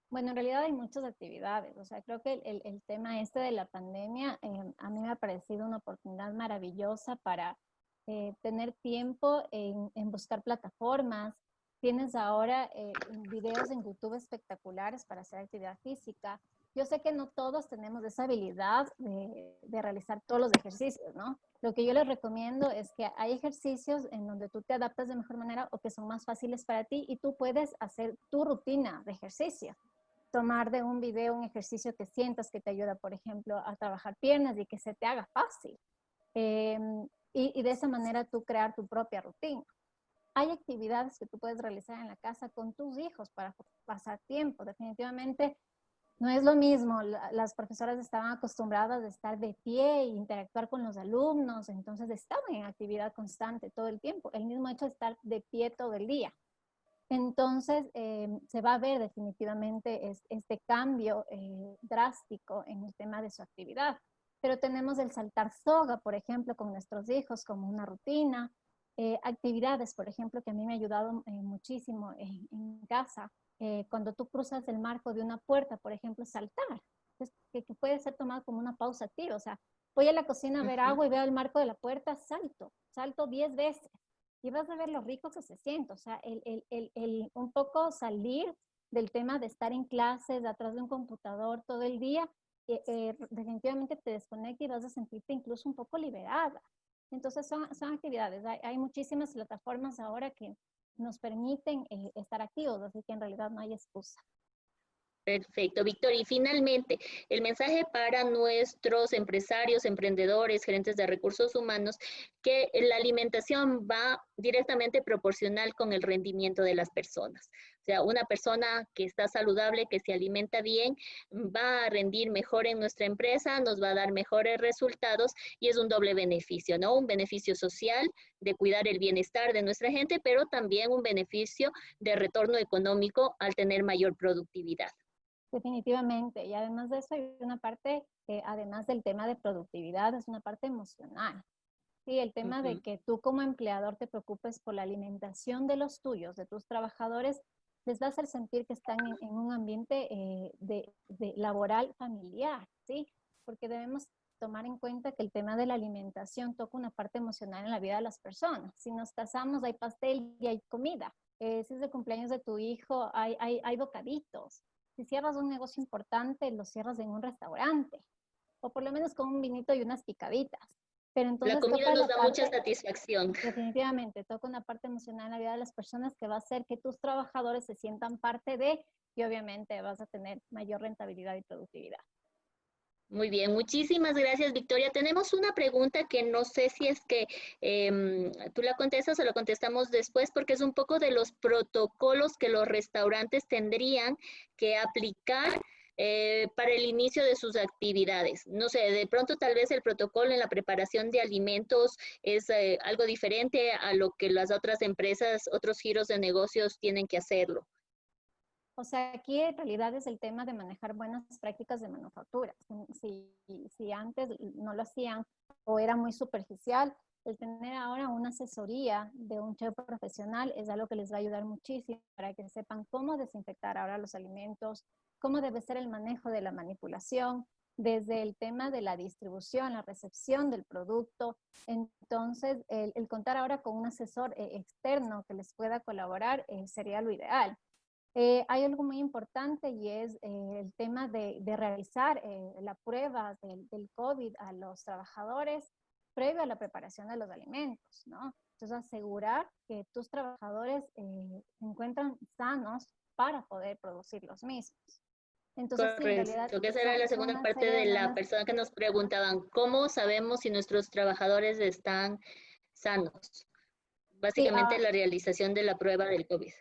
Bueno, en realidad hay muchas actividades. O sea, creo que el tema este de la pandemia a mí me ha parecido una oportunidad maravillosa para tener tiempo en buscar plataformas. Tienes ahora videos en YouTube espectaculares para hacer actividad física. Yo sé que no todos tenemos esa habilidad de realizar todos los ejercicios, ¿no? Lo que yo les recomiendo es que hay ejercicios en donde tú te adaptas de mejor manera o que son más fáciles para ti y tú puedes hacer tu rutina de ejercicio. Tomar de un video un ejercicio que sientas que te ayuda, por ejemplo, a trabajar piernas y que se te haga fácil. Y de esa manera tú crear tu propia rutina. Hay actividades que tú puedes realizar en la casa con tus hijos para pasar tiempo. Definitivamente no es lo mismo. Las profesoras estaban acostumbradas a estar de pie e interactuar con los alumnos, entonces estaban en actividad constante todo el tiempo. El mismo hecho de estar de pie todo el día. Entonces, se va a ver definitivamente este cambio drástico en el tema de su actividad. Pero tenemos el saltar soga, por ejemplo, con nuestros hijos como una rutina. Actividades, por ejemplo, que a mí me ha ayudado muchísimo en casa. Cuando tú cruzas el marco de una puerta, por ejemplo, saltar. Entonces, que puede ser tomado como una pausa activa. O sea, voy a la cocina a ver agua y veo el marco de la puerta, salto 10 veces. Y vas a ver lo rico que se siente, o sea, un poco salir del tema de estar en clases, atrás de un computador todo el día, definitivamente te desconecta y vas a sentirte incluso un poco liberada. Entonces son actividades, hay muchísimas plataformas ahora que nos permiten estar activos, así que en realidad no hay excusa. Perfecto, Víctor. Y finalmente, el mensaje para nuestros empresarios, emprendedores, gerentes de recursos humanos, que la alimentación va directamente proporcional con el rendimiento de las personas. O sea, una persona que está saludable, que se alimenta bien, va a rendir mejor en nuestra empresa, nos va a dar mejores resultados y es un doble beneficio, ¿no? Un beneficio social de cuidar el bienestar de nuestra gente, pero también un beneficio de retorno económico al tener mayor productividad. Definitivamente, y además de eso hay una parte, además del tema de productividad, es una parte emocional. Sí, el tema de que tú como empleador te preocupes por la alimentación de los tuyos, de tus trabajadores, les va a hacer sentir que están en un ambiente de laboral familiar, ¿sí? Porque debemos tomar en cuenta que el tema de la alimentación toca una parte emocional en la vida de las personas. Si nos casamos, hay pastel y hay comida. Si es el cumpleaños de tu hijo, hay bocaditos. Si cierras un negocio importante, lo cierras en un restaurante, o por lo menos con un vinito y unas picaditas. Pero entonces La comida toca nos la da mucha parte, satisfacción. definitivamente, toca una parte emocional en la vida de las personas que va a hacer que tus trabajadores se sientan parte de, y obviamente vas a tener mayor rentabilidad y productividad. Muy bien, muchísimas gracias, Victoria. Tenemos una pregunta que no sé si es que tú la contestas o la contestamos después, porque es un poco de los protocolos que los restaurantes tendrían que aplicar para el inicio de sus actividades. No sé, de pronto tal vez el protocolo en la preparación de alimentos es algo diferente a lo que las otras empresas, otros giros de negocios tienen que hacerlo. O sea, aquí en realidad es el tema de manejar buenas prácticas de manufactura. Si antes no lo hacían o era muy superficial, el tener ahora una asesoría de un chef profesional es algo que les va a ayudar muchísimo para que sepan cómo desinfectar ahora los alimentos, cómo debe ser el manejo de la manipulación, desde el tema de la distribución, la recepción del producto. Entonces, el contar ahora con un asesor externo que les pueda colaborar sería lo ideal. Hay algo muy importante y es el tema de realizar la prueba del COVID a los trabajadores previo a la preparación de los alimentos, ¿no? Entonces, asegurar que tus trabajadores se encuentran sanos para poder producir los mismos. Entonces, sí, en realidad Correcto, que esa era la son segunda una parte serie de de la buenas. persona que nos preguntaban, ¿cómo sabemos si nuestros trabajadores están sanos? Sí, Básicamente la realización de la prueba del COVID.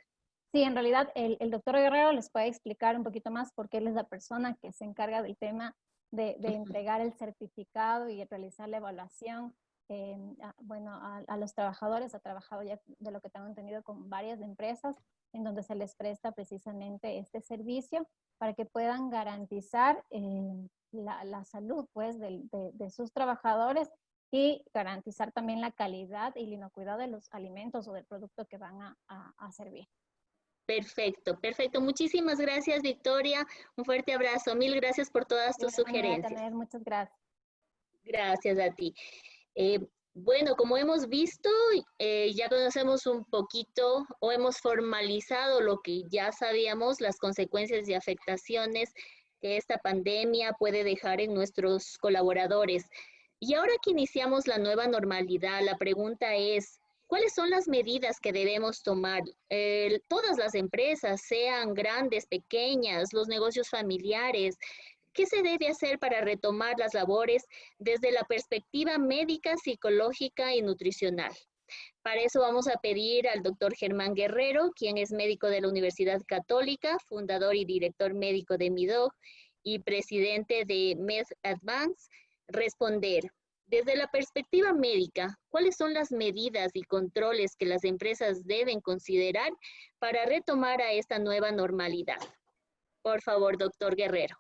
sí, en realidad el doctor Guerrero les puede explicar un poquito más porque él es la persona que se encarga del tema de entregar el certificado y realizar la evaluación a los trabajadores. Ha trabajado ya, de lo que tengo entendido, con varias empresas en donde se les presta precisamente este servicio para que puedan garantizar la salud pues, de sus trabajadores y garantizar también la calidad y la inocuidad de los alimentos o del producto que van a servir. Perfecto, perfecto. Muchísimas gracias, Victoria. Un fuerte abrazo. Mil gracias por todas tus sugerencias. Muchas gracias. Gracias a ti. Bueno, como hemos visto, ya conocemos un poquito o hemos formalizado lo que ya sabíamos, las consecuencias y afectaciones que esta pandemia puede dejar en nuestros colaboradores. Y ahora que iniciamos la nueva normalidad, la pregunta es, ¿cuáles son las medidas que debemos tomar? Todas las empresas, sean grandes, pequeñas, los negocios familiares, ¿qué se debe hacer para retomar las labores desde la perspectiva médica, psicológica y nutricional? Para eso vamos a pedir al doctor Germán Guerrero, quien es médico de la Universidad Católica, fundador y director médico de MIDOG y presidente de Med Advance, responder. Desde la perspectiva médica, ¿cuáles son las medidas y controles que las empresas deben considerar para retomar a esta nueva normalidad? Por favor, doctor Guerrero.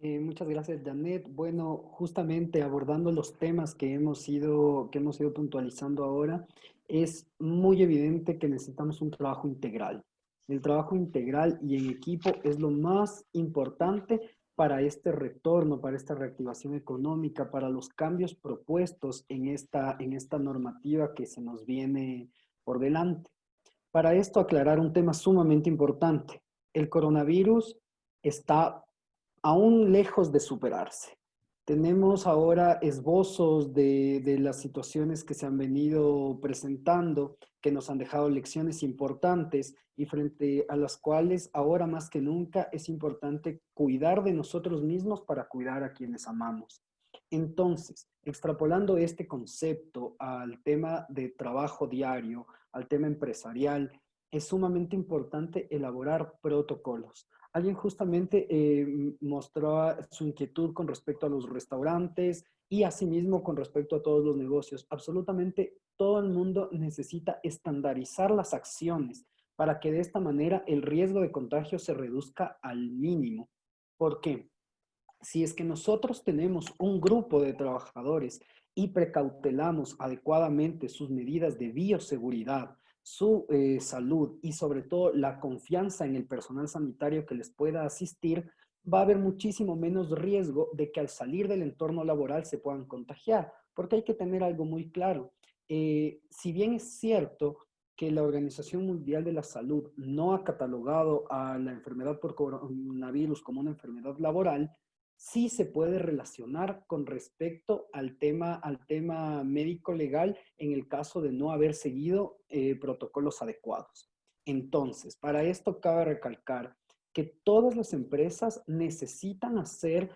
Muchas gracias, Janet. Bueno, justamente abordando los temas que hemos ido puntualizando ahora, es muy evidente que necesitamos un trabajo integral. El trabajo integral y en equipo es lo más importante para este retorno, para esta reactivación económica, para los cambios propuestos en esta normativa que se nos viene por delante. Para esto, aclarar un tema sumamente importante. El coronavirus está aún lejos de superarse. Tenemos ahora esbozos de las situaciones que se han venido presentando, que nos han dejado lecciones importantes y frente a las cuales ahora más que nunca es importante cuidar de nosotros mismos para cuidar a quienes amamos. Entonces, extrapolando este concepto al tema de trabajo diario, al tema empresarial, es sumamente importante elaborar protocolos. Alguien justamente mostró su inquietud con respecto a los restaurantes y asimismo con respecto a todos los negocios. Absolutamente todo el mundo necesita estandarizar las acciones para que de esta manera el riesgo de contagio se reduzca al mínimo. ¿Por qué? Si es que nosotros tenemos un grupo de trabajadores y precautelamos adecuadamente sus medidas de bioseguridad, su salud y sobre todo la confianza en el personal sanitario que les pueda asistir, va a haber muchísimo menos riesgo de que al salir del entorno laboral se puedan contagiar, porque hay que tener algo muy claro. Si bien es cierto que la Organización Mundial de la Salud no ha catalogado a la enfermedad por coronavirus como una enfermedad laboral, sí se puede relacionar con respecto al tema médico-legal en el caso de no haber seguido protocolos adecuados. Entonces, para esto cabe recalcar que todas las empresas necesitan hacer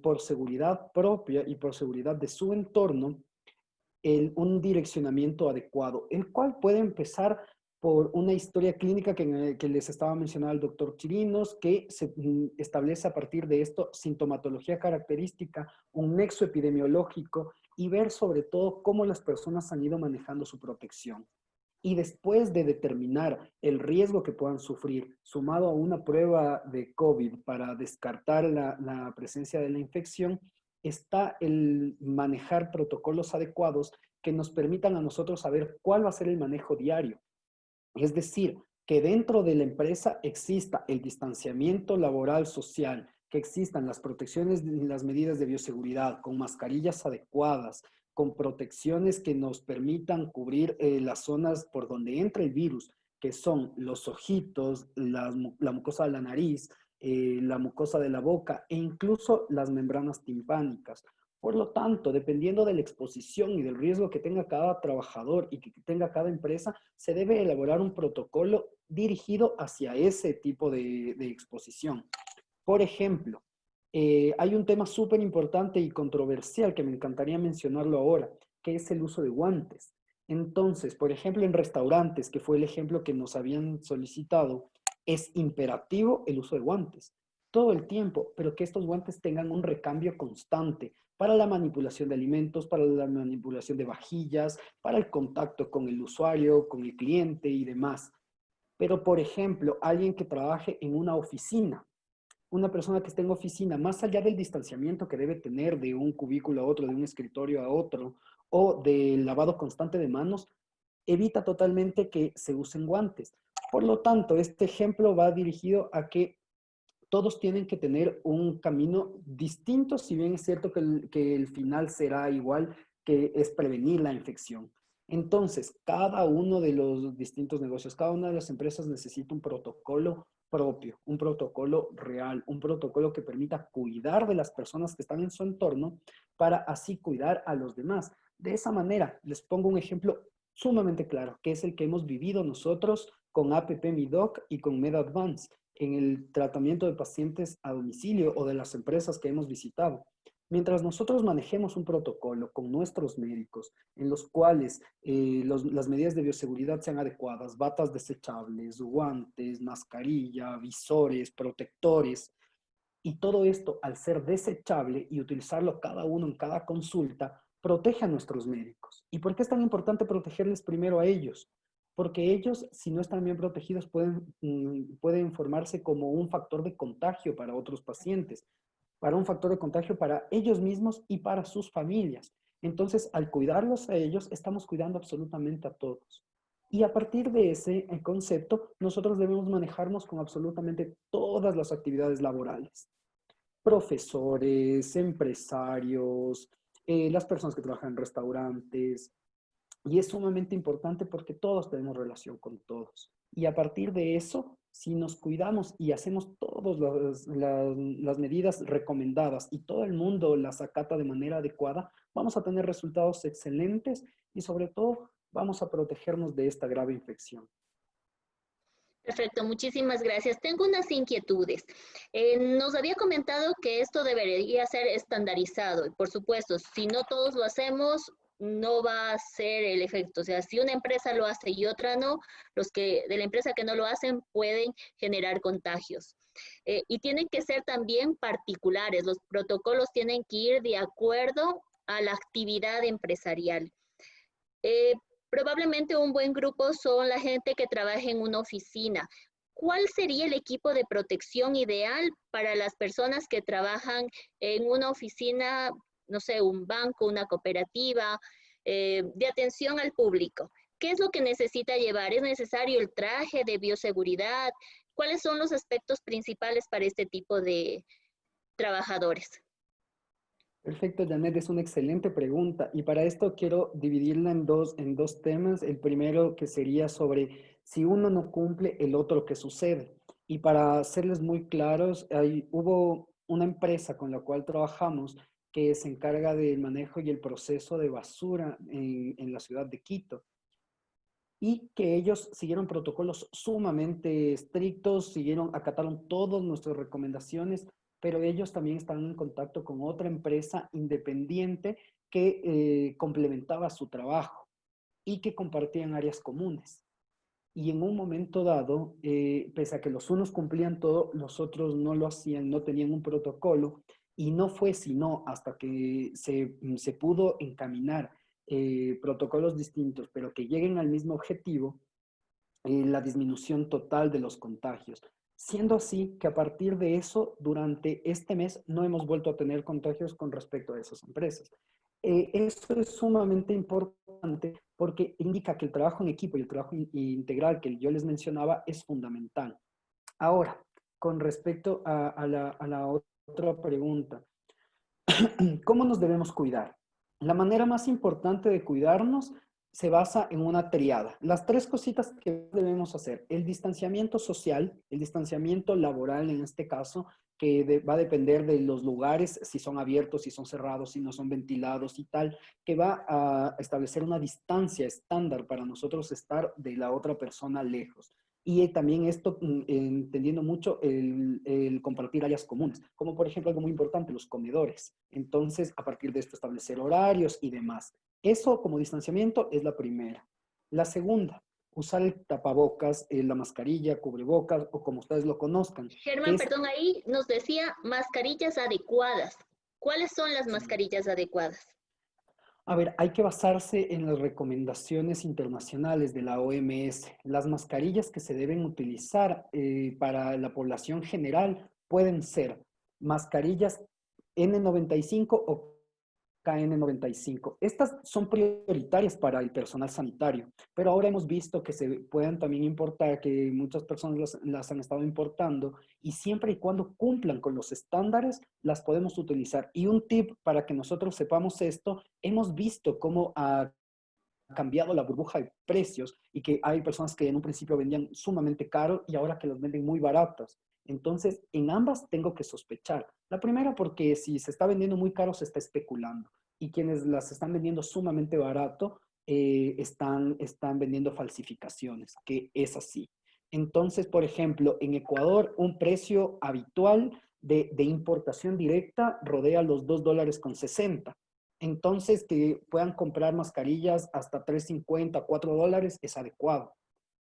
por seguridad propia y por seguridad de su entorno un direccionamiento adecuado, el cual puede empezar por una historia clínica que les estaba mencionando el doctor Chirinos, que se establece a partir de esto sintomatología característica, un nexo epidemiológico y ver sobre todo cómo las personas han ido manejando su protección. Y después de determinar el riesgo que puedan sufrir, sumado a una prueba de COVID para descartar la presencia de la infección, está el manejar protocolos adecuados que nos permitan a nosotros saber cuál va a ser el manejo diario. Es decir, que dentro de la empresa exista el distanciamiento laboral social, que existan las protecciones y las medidas de bioseguridad con mascarillas adecuadas, con protecciones que nos permitan cubrir las zonas por donde entra el virus, que son los ojitos, la mucosa de la nariz, la mucosa de la boca e incluso las membranas timpánicas. Por lo tanto, dependiendo de la exposición y del riesgo que tenga cada trabajador y que tenga cada empresa, se debe elaborar un protocolo dirigido hacia ese tipo de exposición. Por ejemplo, hay un tema súper importante y controversial que me encantaría mencionarlo ahora, que es el uso de guantes. Entonces, por ejemplo, en restaurantes, que fue el ejemplo que nos habían solicitado, es imperativo el uso de guantes todo el tiempo, pero que estos guantes tengan un recambio constante para la manipulación de alimentos, para la manipulación de vajillas, para el contacto con el usuario, con el cliente y demás. Pero, por ejemplo, alguien que trabaje en una oficina, una persona que esté en oficina, más allá del distanciamiento que debe tener de un cubículo a otro, de un escritorio a otro, o del lavado constante de manos, evita totalmente que se usen guantes. Por lo tanto, este ejemplo va dirigido a que todos tienen que tener un camino distinto, si bien es cierto que el final será igual, que es prevenir la infección. Entonces, cada uno de los distintos negocios, cada una de las empresas necesita un protocolo propio, un protocolo real, un protocolo que permita cuidar de las personas que están en su entorno para así cuidar a los demás. De esa manera, les pongo un ejemplo sumamente claro, que es el que hemos vivido nosotros con APP MiDoc y con MedAdvance en el tratamiento de pacientes a domicilio o de las empresas que hemos visitado. Mientras nosotros manejemos un protocolo con nuestros médicos en los cuales las medidas de bioseguridad sean adecuadas, batas desechables, guantes, mascarilla, visores, protectores, y todo esto al ser desechable y utilizarlo cada uno en cada consulta, protege a nuestros médicos. ¿Y por qué es tan importante protegerles primero a ellos? Porque ellos, si no están bien protegidos, pueden formarse como un factor de contagio para otros pacientes, para un factor de contagio para ellos mismos y para sus familias. Entonces, al cuidarlos a ellos, estamos cuidando absolutamente a todos. Y a partir de ese concepto, nosotros debemos manejarnos con absolutamente todas las actividades laborales. Profesores, empresarios, las personas que trabajan en restaurantes, y es sumamente importante porque todos tenemos relación con todos. Y a partir de eso, si nos cuidamos y hacemos todas las medidas recomendadas y todo el mundo las acata de manera adecuada, vamos a tener resultados excelentes y sobre todo vamos a protegernos de esta grave infección. Perfecto, muchísimas gracias. Tengo unas inquietudes. Nos había comentado que esto debería ser estandarizado y por supuesto, si no todos lo hacemos, no va a ser el efecto. O sea, si una empresa lo hace y otra no, los que de la empresa que no lo hacen pueden generar contagios. Y tienen que ser también particulares. Los protocolos tienen que ir de acuerdo a la actividad empresarial. Probablemente un buen grupo son la gente que trabaja en una oficina. ¿Cuál sería el equipo de protección ideal para las personas que trabajan en una oficina, no sé, un banco, una cooperativa, de atención al público? ¿Qué es lo que necesita llevar? ¿Es necesario el traje de bioseguridad? ¿Cuáles son los aspectos principales para este tipo de trabajadores? Perfecto, Janet, es una excelente pregunta y para esto quiero dividirla en dos temas. El primero que sería sobre si uno no cumple, el otro que sucede. Y para serles muy claros, hubo una empresa con la cual trabajamos que se encarga del manejo y el proceso de basura en la ciudad de Quito y que ellos siguieron protocolos sumamente estrictos, acataron todas nuestras recomendaciones, pero ellos también estaban en contacto con otra empresa independiente que complementaba su trabajo y que compartían áreas comunes. Y en un momento dado, pese a que los unos cumplían todo, los otros no lo hacían, no tenían un protocolo, y no fue sino hasta que se pudo encaminar protocolos distintos, pero que lleguen al mismo objetivo, la disminución total de los contagios. Siendo así que a partir de eso, durante este mes no hemos vuelto a tener contagios con respecto a esas empresas. Eso es sumamente importante porque indica que el trabajo en equipo y el trabajo integral que yo les mencionaba es fundamental. Ahora, con respecto a la otra pregunta, ¿cómo nos debemos cuidar? La manera más importante de cuidarnos se basa en una triada. Las tres cositas que debemos hacer: el distanciamiento social, el distanciamiento laboral en este caso, que va a depender de los lugares, si son abiertos, si son cerrados, si no son ventilados y tal, que va a establecer una distancia estándar para nosotros estar de la otra persona lejos. Y también esto, entendiendo mucho el compartir áreas comunes, como por ejemplo algo muy importante, los comedores. Entonces, a partir de esto, establecer horarios y demás. Eso como distanciamiento es la primera. La segunda, usar el tapabocas, la mascarilla, cubrebocas o como ustedes lo conozcan. Germán, perdón, ahí nos decía mascarillas adecuadas. ¿Cuáles son las mascarillas adecuadas? A ver, hay que basarse en las recomendaciones internacionales de la OMS. Las mascarillas que se deben utilizar para la población general pueden ser mascarillas N95 o KN95. Estas son prioritarias para el personal sanitario, pero ahora hemos visto que se pueden también importar, que muchas personas las han estado importando, y siempre y cuando cumplan con los estándares, las podemos utilizar. Y un tip para que nosotros sepamos esto: hemos visto cómo ha cambiado la burbuja de precios y que hay personas que en un principio vendían sumamente caro y ahora que las venden muy baratas. Entonces, en ambas tengo que sospechar. La primera, porque si se está vendiendo muy caro, se está especulando. Y quienes las están vendiendo sumamente barato, están vendiendo falsificaciones, que es así. Entonces, por ejemplo, en Ecuador, un precio habitual de importación directa rodea los $2.60. Entonces, que puedan comprar mascarillas hasta $3.50, $4 es adecuado.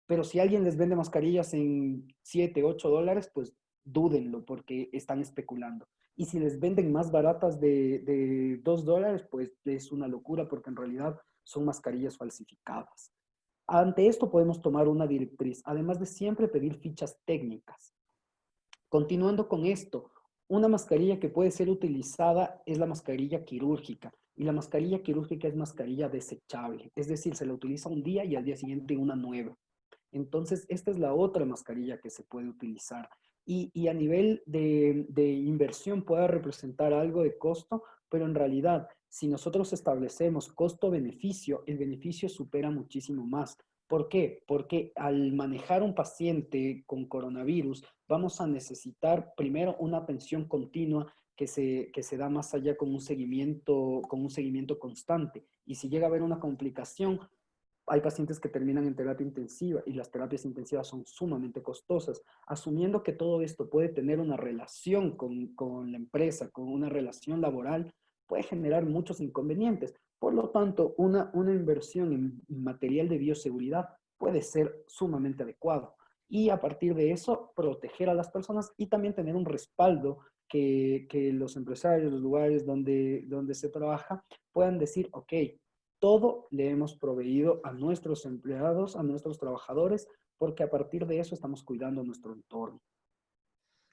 Pero si alguien les vende mascarillas en $7, $8, pues dúdenlo porque están especulando. Y si les venden más baratas de $2, pues es una locura porque en realidad son mascarillas falsificadas. Ante esto podemos tomar una directriz, además de siempre pedir fichas técnicas. Continuando con esto, una mascarilla que puede ser utilizada es la mascarilla quirúrgica. Y la mascarilla quirúrgica es mascarilla desechable. Es decir, se la utiliza un día y al día siguiente una nueva. Entonces, esta es la otra mascarilla que se puede utilizar. Y a nivel de inversión puede representar algo de costo, pero en realidad, si nosotros establecemos costo-beneficio, el beneficio supera muchísimo más. ¿Por qué? Porque al manejar un paciente con coronavirus, vamos a necesitar primero una atención continua que se da más allá con un seguimiento constante. Y si llega a haber una complicación, hay pacientes que terminan en terapia intensiva y las terapias intensivas son sumamente costosas. Asumiendo que todo esto puede tener una relación con la empresa, con una relación laboral, puede generar muchos inconvenientes. Por lo tanto, una inversión en material de bioseguridad puede ser sumamente adecuado. Y a partir de eso, proteger a las personas y también tener un respaldo que los empresarios, los lugares donde se trabaja, puedan decir, ok, todo le hemos proveído a nuestros empleados, a nuestros trabajadores, porque a partir de eso estamos cuidando nuestro entorno.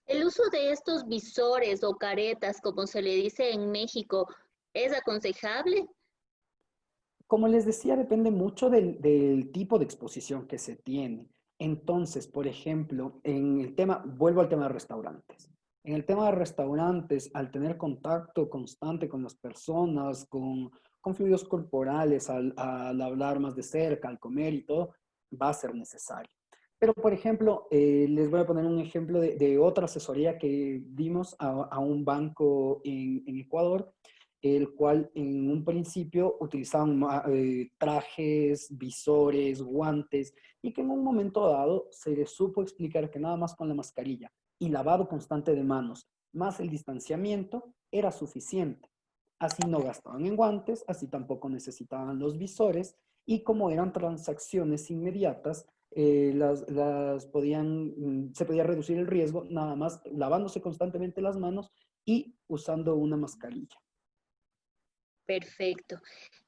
¿El uso de estos visores o caretas, como se le dice en México, es aconsejable? Como les decía, depende mucho del tipo de exposición que se tiene. Entonces, por ejemplo, vuelvo al tema de restaurantes. En el tema de restaurantes, al tener contacto constante con las personas, con fluidos corporales, al hablar más de cerca, al comer y todo, va a ser necesario. Pero, por ejemplo, les voy a poner un ejemplo de otra asesoría que dimos a un banco en Ecuador, el cual en un principio utilizaban trajes, visores, guantes, y que en un momento dado se les supo explicar que nada más con la mascarilla y lavado constante de manos, más el distanciamiento, era suficiente. Así no gastaban en guantes, así tampoco necesitaban los visores, y como eran transacciones inmediatas, se podía reducir el riesgo nada más lavándose constantemente las manos y usando una mascarilla. Perfecto.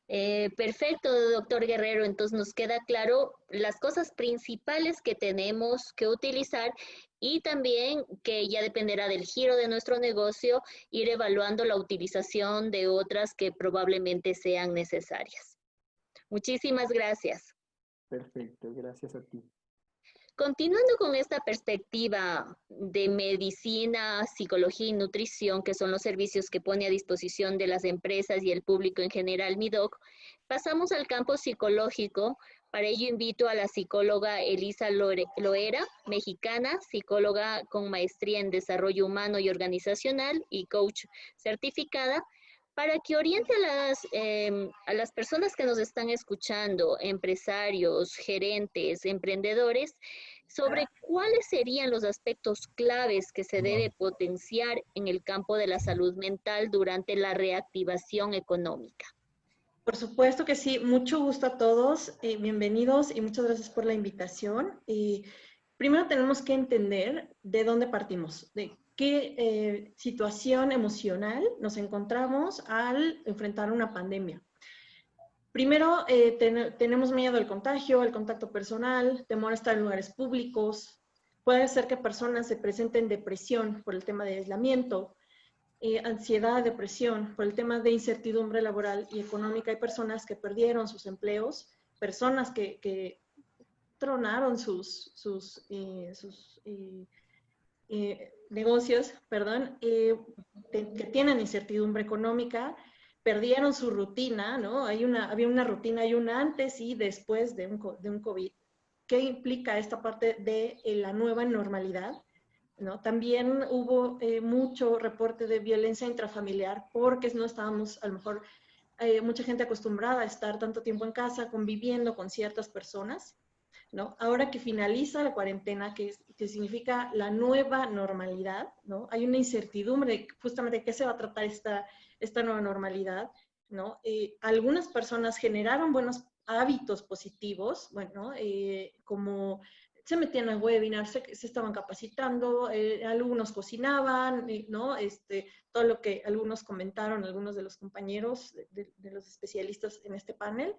Perfecto, doctor Guerrero. Entonces nos queda claro las cosas principales que tenemos que utilizar y también que ya dependerá del giro de nuestro negocio ir evaluando la utilización de otras que probablemente sean necesarias. Muchísimas gracias. Perfecto, gracias a ti. Continuando con esta perspectiva de medicina, psicología y nutrición, que son los servicios que pone a disposición de las empresas y el público en general MIDOC, pasamos al campo psicológico. Para ello invito a la psicóloga Elisa Loera, mexicana, psicóloga con maestría en desarrollo humano y organizacional y coach certificada, para que oriente a las personas que nos están escuchando, empresarios, gerentes, emprendedores, sobre cuáles serían los aspectos claves que se debe potenciar en el campo de la salud mental durante la reactivación económica. Por supuesto que sí, mucho gusto a todos, bienvenidos y muchas gracias por la invitación. Primero tenemos que entender de dónde partimos, de qué situación emocional nos encontramos al enfrentar una pandemia. Primero, tenemos miedo al contagio, al contacto personal, temor a estar en lugares públicos. Puede ser que personas se presenten depresión por el tema de aislamiento, ansiedad, depresión, por el tema de incertidumbre laboral y económica. Hay personas que perdieron sus empleos, personas que tronaron sus negocios, perdón, que tienen incertidumbre económica, perdieron su rutina, ¿no? Había una rutina, hay un antes y después de un COVID. ¿Qué implica esta parte de la nueva normalidad? ¿No? También hubo mucho reporte de violencia intrafamiliar porque no estábamos, a lo mejor, mucha gente acostumbrada a estar tanto tiempo en casa conviviendo con ciertas personas, ¿no? Ahora que finaliza la cuarentena, que significa la nueva normalidad, ¿no? Hay una incertidumbre justamente de qué se va a tratar esta nueva normalidad, ¿no? Algunas personas generaron buenos hábitos positivos, bueno, como se metían a webinars, se estaban capacitando, algunos cocinaban, ¿no? Todo lo que algunos comentaron, algunos de los compañeros, de los especialistas en este panel,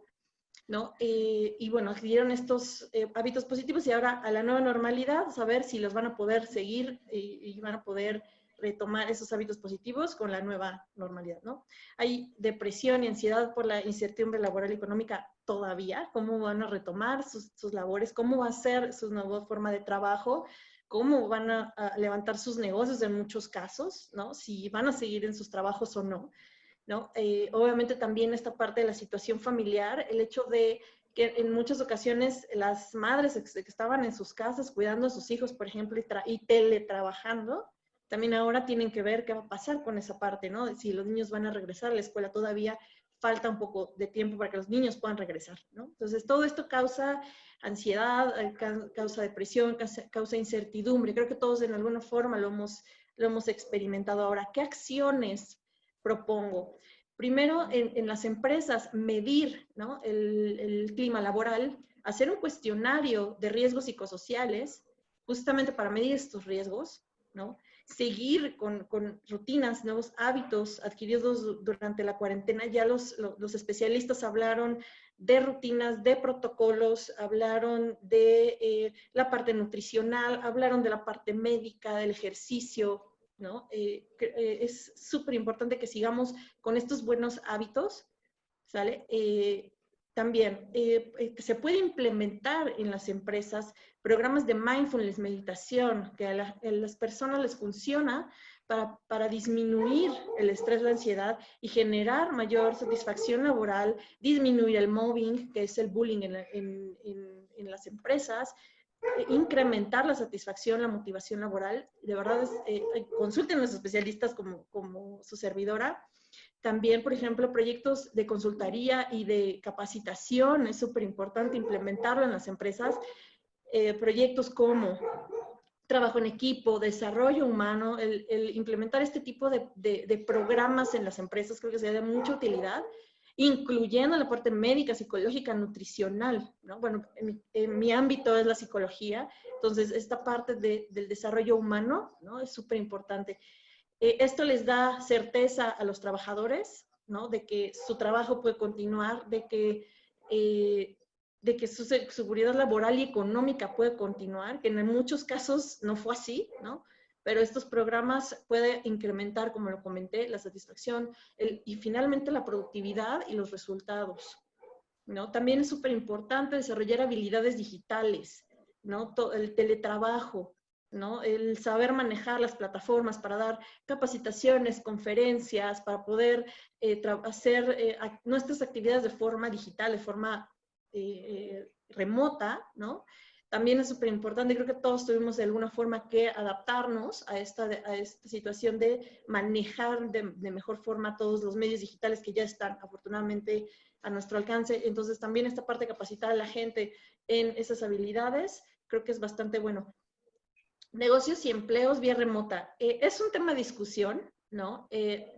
¿no? Y bueno, adquirieron estos hábitos positivos y ahora a la nueva normalidad, saber si los van a poder seguir y van a poder retomar esos hábitos positivos con la nueva normalidad, ¿no? Hay depresión y ansiedad por la incertidumbre laboral y económica todavía, cómo van a retomar sus labores, cómo va a ser su nueva forma de trabajo, cómo van a levantar sus negocios en muchos casos, ¿no? Si van a seguir en sus trabajos o no, ¿no? Obviamente también esta parte de la situación familiar, el hecho de que en muchas ocasiones las madres que estaban en sus casas cuidando a sus hijos, por ejemplo, y teletrabajando, también ahora tienen que ver qué va a pasar con esa parte, ¿no? Si los niños van a regresar a la escuela, todavía falta un poco de tiempo para que los niños puedan regresar, ¿no? Entonces, todo esto causa ansiedad, causa depresión, causa incertidumbre. Creo que todos en alguna forma lo hemos experimentado ahora. ¿Qué acciones propongo? Primero, en las empresas, medir, ¿no? el clima laboral, hacer un cuestionario de riesgos psicosociales, justamente para medir estos riesgos, ¿no? Seguir con rutinas, nuevos hábitos adquiridos durante la cuarentena. Ya los especialistas hablaron de rutinas, de protocolos, hablaron de la parte nutricional, hablaron de la parte médica, del ejercicio, ¿no? Es súper importante que sigamos con estos buenos hábitos, ¿sale? también se puede implementar en las empresas programas de mindfulness, meditación, que a las personas les funciona para disminuir el estrés, la ansiedad y generar mayor satisfacción laboral, disminuir el mobbing, que es el bullying en las empresas, incrementar la satisfacción, la motivación laboral. De verdad, consulten a los especialistas como su servidora. También, por ejemplo, proyectos de consultoría y de capacitación, es súper importante implementarlo en las empresas. Proyectos como trabajo en equipo, desarrollo humano, el implementar este tipo de programas en las empresas creo que sería de mucha utilidad, incluyendo la parte médica, psicológica, nutricional, ¿no? Bueno, en mi ámbito es la psicología, entonces esta parte del desarrollo humano, ¿no? Es súper importante. Esto les da certeza a los trabajadores, ¿no? De que su trabajo puede continuar, de que su seguridad laboral y económica puede continuar, que en muchos casos no fue así, ¿no? Pero estos programas pueden incrementar, como lo comenté, la satisfacción y finalmente la productividad y los resultados, ¿no? También es súper importante desarrollar habilidades digitales, ¿no? El teletrabajo, ¿no? El saber manejar las plataformas para dar capacitaciones, conferencias, para poder hacer nuestras actividades de forma digital, de forma remota, ¿no? También es súper importante, creo que todos tuvimos de alguna forma que adaptarnos a esta situación de manejar de mejor forma todos los medios digitales que ya están afortunadamente a nuestro alcance. Entonces también esta parte de capacitar a la gente en esas habilidades, creo que es bastante bueno. Negocios y empleos vía remota. Es un tema de discusión, ¿no?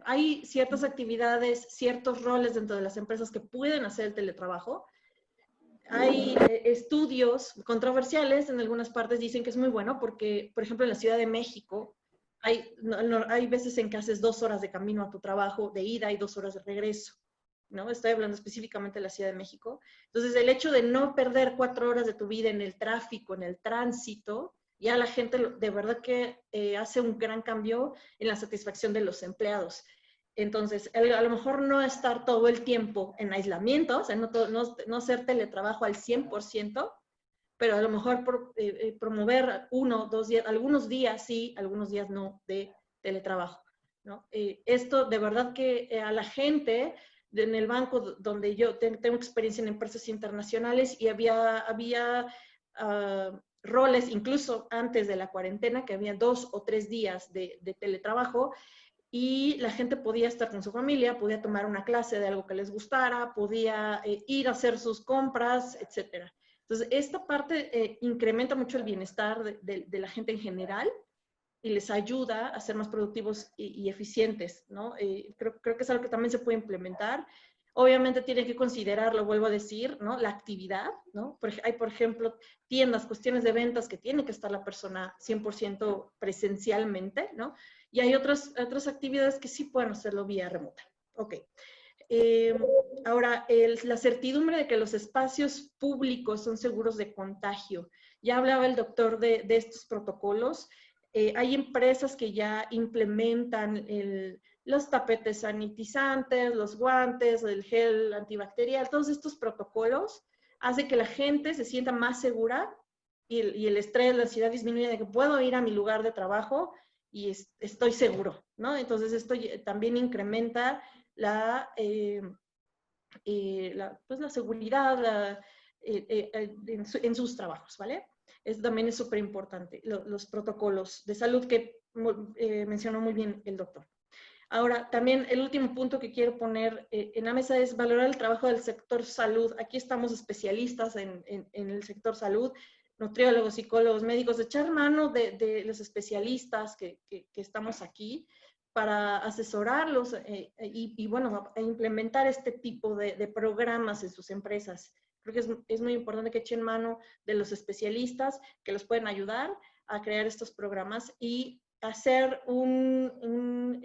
Hay ciertas actividades, ciertos roles dentro de las empresas que pueden hacer el teletrabajo. Hay estudios controversiales, en algunas partes dicen que es muy bueno porque, por ejemplo, en la Ciudad de México, hay veces en que haces 2 horas de camino a tu trabajo de ida y 2 horas de regreso, ¿no? Estoy hablando específicamente de la Ciudad de México. Entonces, el hecho de no perder 4 horas de tu vida en el tráfico, en el tránsito, ya la gente de verdad que hace un gran cambio en la satisfacción de los empleados. Entonces, a lo mejor no estar todo el tiempo en aislamiento, o sea, no hacer teletrabajo al 100%, pero a lo mejor promover 1 o 2 días, algunos días sí, algunos días no, de teletrabajo, ¿no? Esto de verdad que a la gente en el banco donde yo tengo experiencia en empresas internacionales y había roles, incluso antes de la cuarentena, que había 2 o 3 días de teletrabajo, y la gente podía estar con su familia, podía tomar una clase de algo que les gustara, podía ir a hacer sus compras, etc. Entonces, esta parte incrementa mucho el bienestar de la gente en general y les ayuda a ser más productivos y eficientes, ¿no? Creo que es algo que también se puede implementar. Obviamente tienen que considerarlo, vuelvo a decir, ¿no? La actividad, ¿no? Hay, por ejemplo, tiendas, cuestiones de ventas que tiene que estar la persona 100% presencialmente, ¿no? Y hay otras actividades que sí pueden hacerlo vía remota. Ok. Ahora, la certidumbre de que los espacios públicos son seguros de contagio. Ya hablaba el doctor de estos protocolos. Hay empresas que ya implementan los tapetes sanitizantes, los guantes, el gel antibacterial, todos estos protocolos hacen que la gente se sienta más segura y el estrés, la ansiedad disminuye de que puedo ir a mi lugar de trabajo y estoy seguro, ¿no? Entonces esto también incrementa pues la seguridad en sus trabajos, ¿vale? Esto también es súper importante, los protocolos de salud que mencionó muy bien el doctor. Ahora, también el último punto que quiero poner en la mesa es valorar el trabajo del sector salud. Aquí estamos especialistas en el sector salud, nutriólogos, psicólogos, médicos, echar mano de los especialistas que estamos aquí para asesorarlos y bueno, a implementar este tipo de programas en sus empresas. Creo que es muy importante que echen mano de los especialistas que los pueden ayudar a crear estos programas y hacer un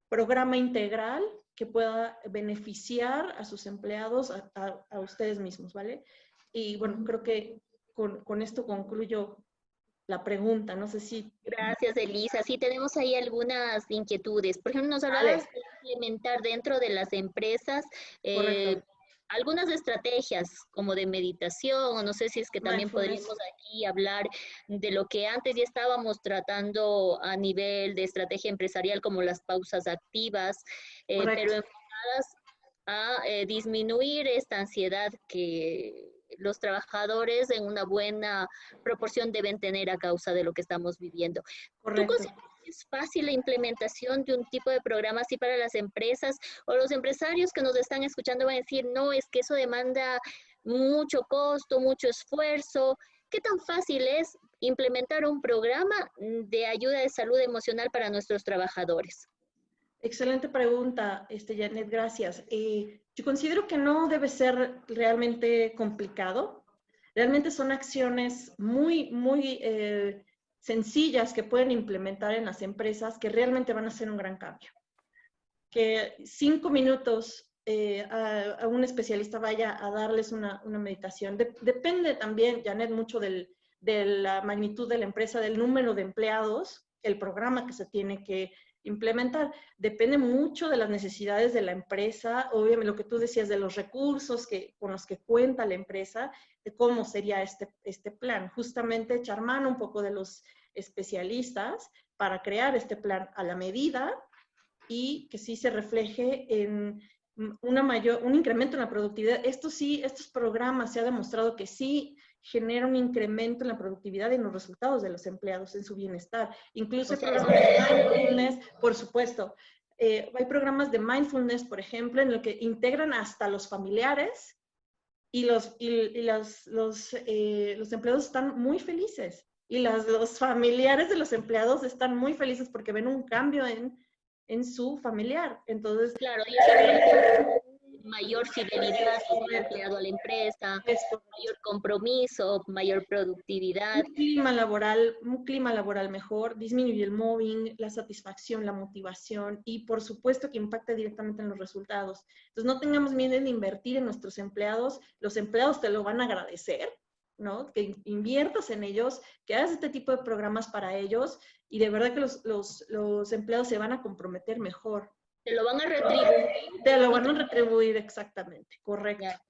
programa integral que pueda beneficiar a sus empleados, a ustedes mismos, ¿vale? Y bueno, creo que con esto concluyo la pregunta. No sé si... Gracias, Elisa. Sí, tenemos ahí algunas inquietudes. Por ejemplo, nos hablabas de implementar dentro de las empresas Correcto. algunas estrategias como de meditación, o no sé si es que también Mindfulness. podríamos aquí hablar de lo que antes ya estábamos tratando a nivel de estrategia empresarial, como las pausas activas, pero Correcto. enfocadas a disminuir esta ansiedad que los trabajadores en una buena proporción deben tener a causa de lo que estamos viviendo. ¿Tú Correcto. consideras que es fácil la implementación de un tipo de programa así para las empresas, o los empresarios que nos están escuchando van a decir, no, es que eso demanda mucho costo, mucho esfuerzo? ¿Qué tan fácil es implementar un programa de ayuda de salud emocional para nuestros trabajadores? Excelente pregunta, Janet, gracias. Yo considero que no debe ser realmente complicado. Realmente son acciones muy, muy sencillas que pueden implementar en las empresas que realmente van a hacer un gran cambio. Que 5 minutos a un especialista vaya a darles una meditación. Depende también, Janet, mucho de la magnitud de la empresa, del número de empleados, el programa que se tiene que implementar. Depende mucho de las necesidades de la empresa, obviamente lo que tú decías de los recursos con los que cuenta la empresa, de cómo sería este plan. Justamente echar mano un poco de los especialistas para crear este plan a la medida y que sí se refleje en un incremento en la productividad. Esto sí, estos programas se ha demostrado que sí genera un incremento en la productividad y en los resultados de los empleados, en su bienestar. Incluso hay programas de mindfulness, por supuesto. Hay programas de mindfulness, por ejemplo, en los que integran hasta los familiares y los empleados están muy felices. Y los familiares de los empleados están muy felices porque ven un cambio en su familiar. Entonces, claro, y eso mayor fidelidad del empleado a la empresa, mayor compromiso, mayor productividad. Un clima laboral mejor, disminuye el mobbing, la satisfacción, la motivación y por supuesto que impacta directamente en los resultados. Entonces no tengamos miedo en invertir en nuestros empleados, los empleados te lo van a agradecer, ¿no? Que inviertas en ellos, que hagas este tipo de programas para ellos y de verdad que los empleados se van a comprometer mejor. Te lo van a retribuir. Te lo van a retribuir, exactamente, correcto. Ya.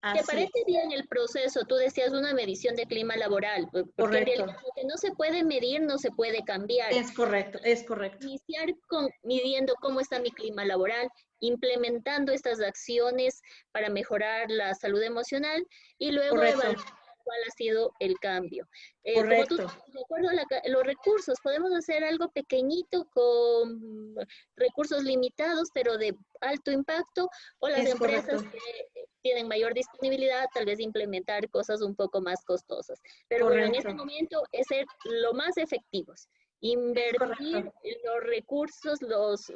Así ¿Te parece es. bien el proceso? Tú decías una medición de clima laboral, porque Correcto. en realidad lo que no se puede medir no se puede cambiar. Es correcto, es correcto. Iniciar midiendo cómo está mi clima laboral, implementando estas acciones para mejorar la salud emocional y luego Correcto. evaluar cuál ha sido el cambio. Correcto. Como tú, de acuerdo a los recursos, podemos hacer algo pequeñito con recursos limitados, pero de alto impacto, o las Es empresas correcto. que tienen mayor disponibilidad, tal vez implementar cosas un poco más costosas. Pero bueno, en este momento es ser lo más efectivos, invertir los recursos, los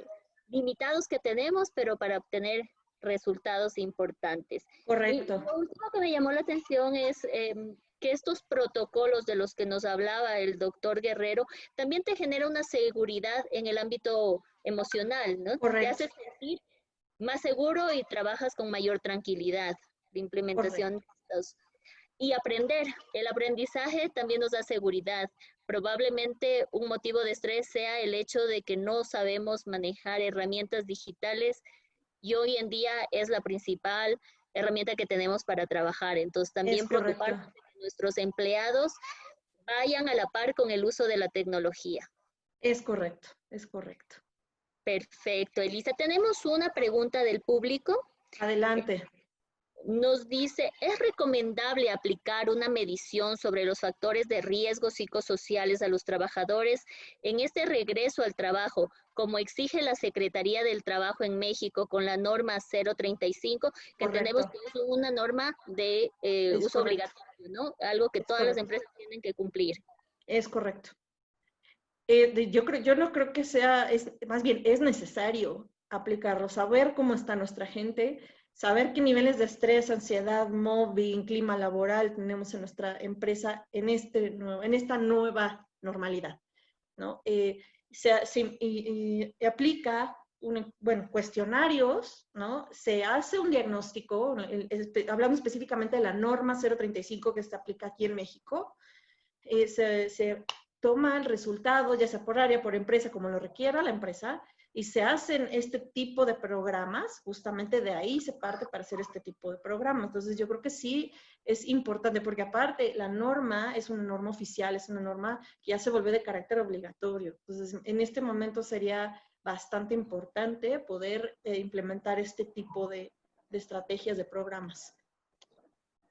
limitados que tenemos, pero para obtener resultados importantes. Correcto. Y lo último que me llamó la atención es que estos protocolos de los que nos hablaba el doctor Guerrero también te genera una seguridad en el ámbito emocional, ¿no? Correcto. Te hace sentir más seguro y trabajas con mayor tranquilidad. La implementación de estos. Y aprender. El aprendizaje también nos da seguridad. Probablemente un motivo de estrés sea el hecho de que no sabemos manejar herramientas digitales y hoy en día es la principal herramienta que tenemos para trabajar. Entonces también preocuparnos de que nuestros empleados vayan a la par con el uso de la tecnología. Es correcto, es correcto. Perfecto, Elisa. Tenemos una pregunta del público. Adelante. Nos dice, ¿es recomendable aplicar una medición sobre los factores de riesgo psicosociales a los trabajadores en este regreso al trabajo, como exige la Secretaría del Trabajo en México con la norma 035, que entendemos que es una norma de uso obligatorio, ¿no? Algo que todas las empresas tienen que cumplir. Es correcto. Yo no creo que sea, más bien es necesario aplicarlo, saber cómo está nuestra gente, saber qué niveles de estrés, ansiedad, mobbing, clima laboral tenemos en nuestra empresa en esta nueva normalidad, ¿no? Aplica cuestionarios, ¿no? Se hace un diagnóstico, hablando específicamente de la norma 035 que se aplica aquí en México, se toma el resultado, ya sea por área, por empresa, como lo requiera la empresa, y se hacen este tipo de programas, justamente de ahí se parte para hacer este tipo de programas. Entonces yo creo que sí es importante, porque aparte la norma es una norma oficial, es una norma que ya se vuelve de carácter obligatorio. Entonces en este momento sería bastante importante poder implementar este tipo de estrategias, de programas.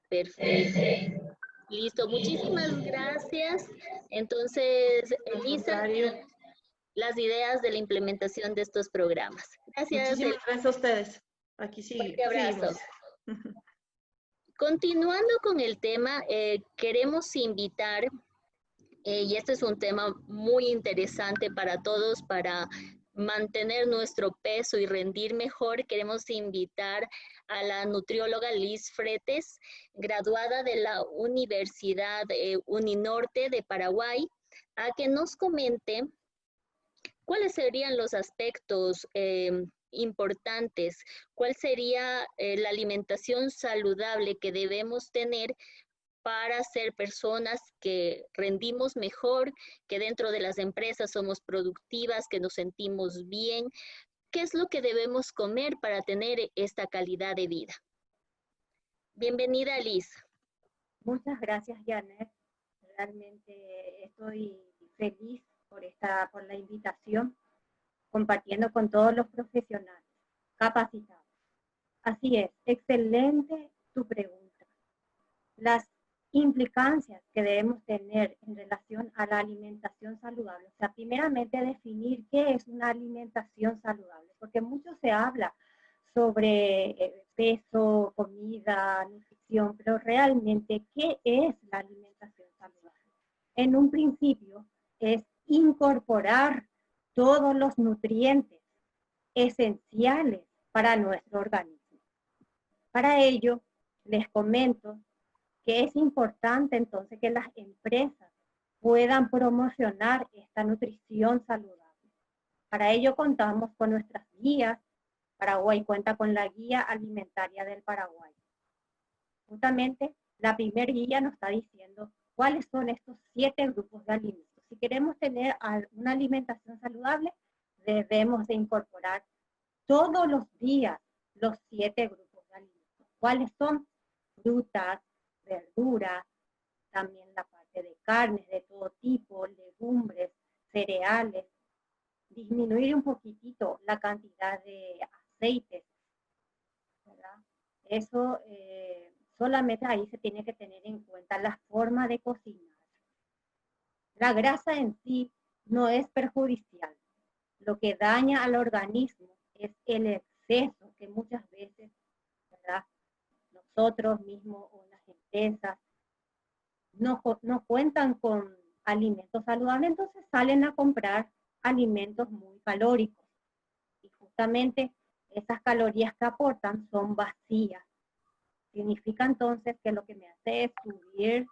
Perfecto. Listo, muchísimas gracias. Entonces, Al Elisa, contrario, las ideas de la implementación de estos programas. Gracias, muchísimas gracias a ustedes. Aquí fuerte seguimos. abrazo. Continuando con el tema, queremos invitar, y este es un tema muy interesante para todos, para mantener nuestro peso y rendir mejor, queremos invitar a la nutrióloga Liz Fretes, graduada de la Universidad Uninorte de Paraguay, a que nos comente cuáles serían los aspectos importantes, cuál sería la alimentación saludable que debemos tener para ser personas que rendimos mejor, que dentro de las empresas somos productivas, que nos sentimos bien. ¿Qué es lo que debemos comer para tener esta calidad de vida? Bienvenida, Liz. Muchas gracias, Janet. Realmente estoy feliz por la invitación, compartiendo con todos los profesionales capacitados. Así es, excelente tu pregunta. Las implicancias que debemos tener en relación a la alimentación saludable. O sea, primeramente definir qué es una alimentación saludable, porque mucho se habla sobre peso, comida, nutrición, pero realmente, ¿qué es la alimentación saludable? En un principio es incorporar todos los nutrientes esenciales para nuestro organismo. Para ello, les comento que es importante entonces que las empresas puedan promocionar esta nutrición saludable. Para ello contamos con nuestras guías. Paraguay cuenta con la guía alimentaria del Paraguay. Justamente la primer guía nos está diciendo cuáles son estos 7 grupos de alimentos. Si queremos tener una alimentación saludable, debemos de incorporar todos los días los 7 grupos de alimentos. ¿Cuáles son? Frutas, verduras, también la parte de carnes de todo tipo, legumbres, cereales, disminuir un poquitito la cantidad de aceites, ¿verdad? Eso solamente ahí se tiene que tener en cuenta la forma de cocinar. La grasa en sí no es perjudicial. Lo que daña al organismo es el exceso que muchas veces, ¿verdad?, nosotros mismos o las empresas no cuentan con alimentos saludables, entonces salen a comprar alimentos muy calóricos. Y justamente esas calorías que aportan son vacías. Significa entonces que lo que me hace es subir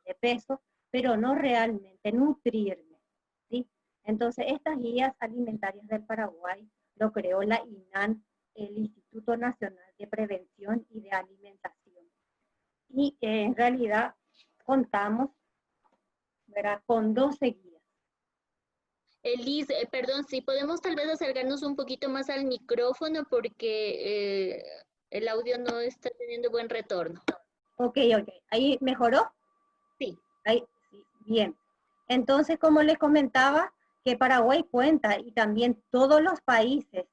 de peso, pero no realmente nutrirme, ¿sí? Entonces estas guías alimentarias del Paraguay lo creó la INAN, el Instituto Nacional de Prevención y de Alimentación. Y en realidad contamos, ¿verdad?, con 12 guías. Liz, perdón, si podemos tal vez acercarnos un poquito más al micrófono porque el audio no está teniendo buen retorno. Ok. ¿Ahí mejoró? Sí. Ahí, sí, bien. Entonces, como les comentaba, que Paraguay cuenta y también todos los países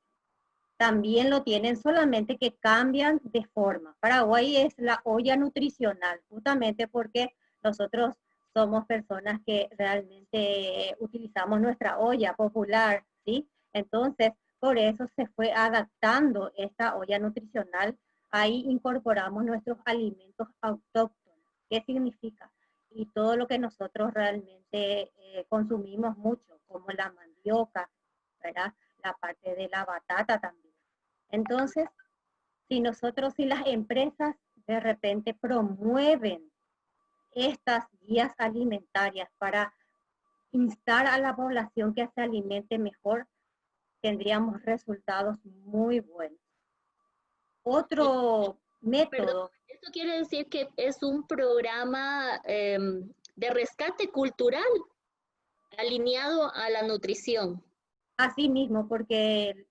también lo tienen, solamente que cambian de forma. Paraguay es la olla nutricional, justamente porque nosotros somos personas que realmente utilizamos nuestra olla popular, ¿sí? Entonces, por eso se fue adaptando esta olla nutricional. Ahí incorporamos nuestros alimentos autóctonos. ¿Qué significa? Y todo lo que nosotros realmente consumimos mucho, como la mandioca, ¿verdad?, la parte de la batata también. Entonces, si las empresas de repente promueven estas guías alimentarias para instar a la población que se alimente mejor, tendríamos resultados muy buenos. Otro método. Perdón, ¿esto quiere decir que es un programa de rescate cultural? alineado a la nutrición. Así mismo, porque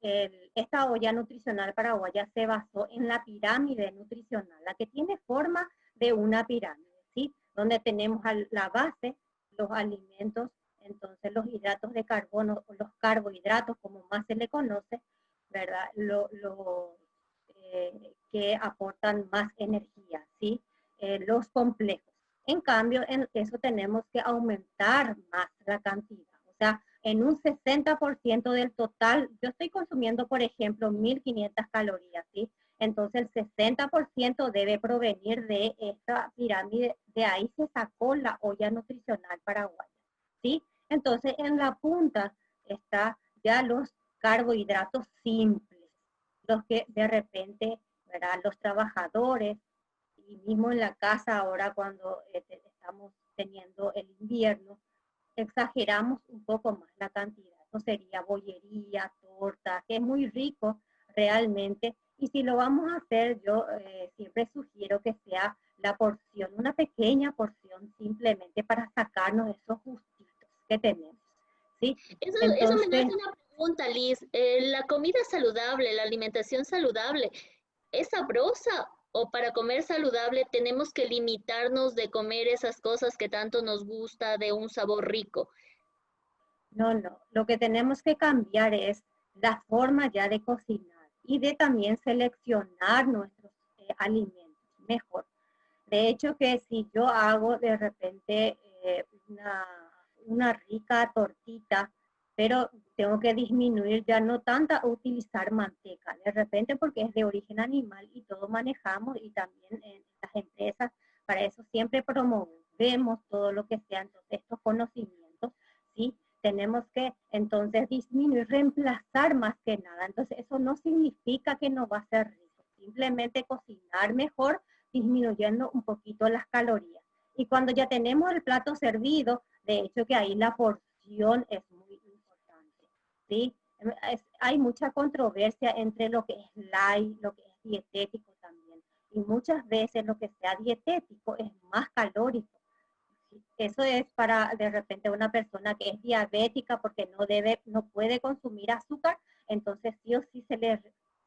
esta olla nutricional paraguaya se basó en la pirámide nutricional, la que tiene forma de una pirámide, ¿sí? Donde tenemos a la base los alimentos, entonces los hidratos de carbono, o los carbohidratos, como más se le conoce, ¿verdad? Que aportan más energía, ¿sí? Los complejos. En cambio, en eso tenemos que aumentar más la cantidad. O sea, en un 60% del total, yo estoy consumiendo, por ejemplo, 1.500 calorías, ¿sí? Entonces, el 60% debe provenir de esta pirámide. De ahí se sacó la olla nutricional paraguaya, ¿sí? Entonces, en la punta está ya los carbohidratos simples, los que de repente, ¿verdad? Los trabajadores, y mismo en la casa ahora cuando estamos teniendo el invierno, exageramos un poco más la cantidad. Eso sería bollería, torta, que es muy rico realmente. Y si lo vamos a hacer, yo siempre sugiero que sea la porción, una pequeña porción simplemente para sacarnos esos gustitos que tenemos, ¿sí? Eso me nace una pregunta, Liz. ¿La comida saludable, la alimentación saludable, es sabrosa? ¿O para comer saludable tenemos que limitarnos de comer esas cosas que tanto nos gusta, de un sabor rico? No, no. Lo que tenemos que cambiar es la forma ya de cocinar y de también seleccionar nuestros alimentos mejor. De hecho, que si yo hago de repente una rica tortita, pero tengo que disminuir ya no tanta utilizar manteca, de repente porque es de origen animal y todo manejamos, y también en las empresas, para eso siempre promovemos todo lo que sea, entonces estos conocimientos, ¿sí? Tenemos que entonces disminuir, reemplazar más que nada. Entonces eso no significa que no va a ser rico, simplemente cocinar mejor, disminuyendo un poquito las calorías. Y cuando ya tenemos el plato servido, de hecho que ahí la porción es muy importante, ¿sí? Hay mucha controversia entre lo que es light, lo que es dietético también. Y muchas veces lo que sea dietético es más calórico. Eso es para de repente una persona que es diabética porque no puede consumir azúcar, entonces sí o sí se le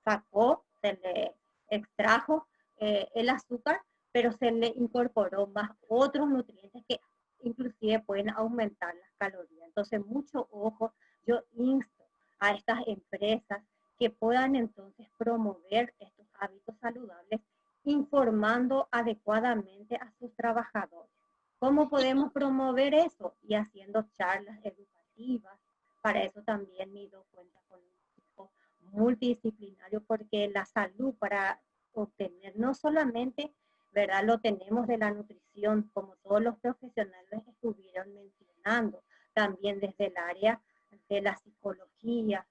sacó, se le extrajo el azúcar, pero se le incorporó más otros nutrientes que inclusive pueden aumentar las calorías. Entonces, mucho ojo, yo insto a estas empresas que puedan entonces promover estos hábitos saludables, informando adecuadamente a sus trabajadores. ¿Cómo podemos promover eso? Y haciendo charlas educativas. Para eso también Mido cuenta con un equipo multidisciplinario, porque la salud para obtener no solamente, ¿verdad? Lo tenemos de la nutrición, como todos los profesionales estuvieron mencionando, también desde el área de la psicología,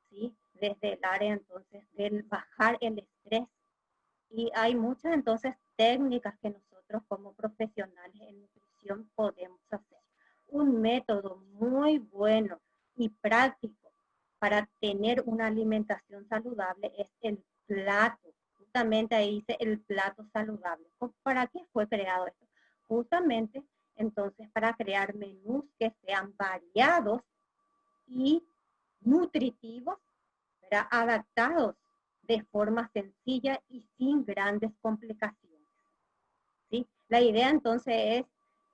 ¿sí? Desde el área entonces del bajar el estrés. Y hay muchas entonces técnicas que nosotros como profesionales en nutrición podemos hacer. Un método muy bueno y práctico para tener una alimentación saludable es el plato. Justamente ahí dice el plato saludable. ¿Para qué fue creado esto? Justamente entonces para crear menús que sean variados y nutritivos, ¿verdad? Adaptados de forma sencilla y sin grandes complicaciones, ¿sí? La idea entonces es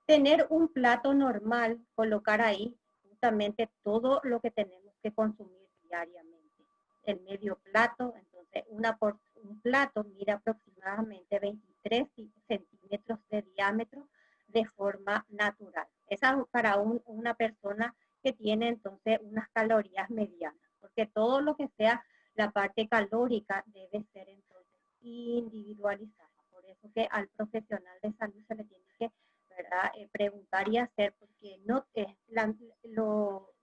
tener un plato normal, colocar ahí justamente todo lo que tenemos que consumir diariamente. El medio plato, entonces un plato mide aproximadamente 23 centímetros de diámetro de forma natural. Esa es para una persona que tiene entonces unas calorías medianas, porque todo lo que sea la parte calórica debe ser entonces individualizada. Por eso que al profesional de salud se le tiene que, ¿verdad? Preguntar y hacer, porque no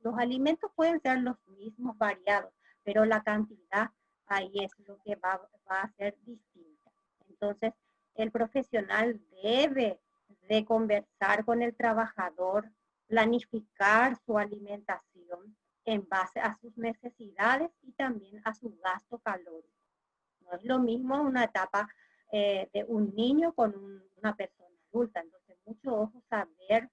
los alimentos pueden ser los mismos variados, pero la cantidad ahí es lo que va a ser distinta. Entonces, el profesional debe de conversar con el trabajador, planificar su alimentación en base a sus necesidades y también a su gasto calórico. No es lo mismo una etapa de un niño con una persona adulta, entonces mucho ojo saber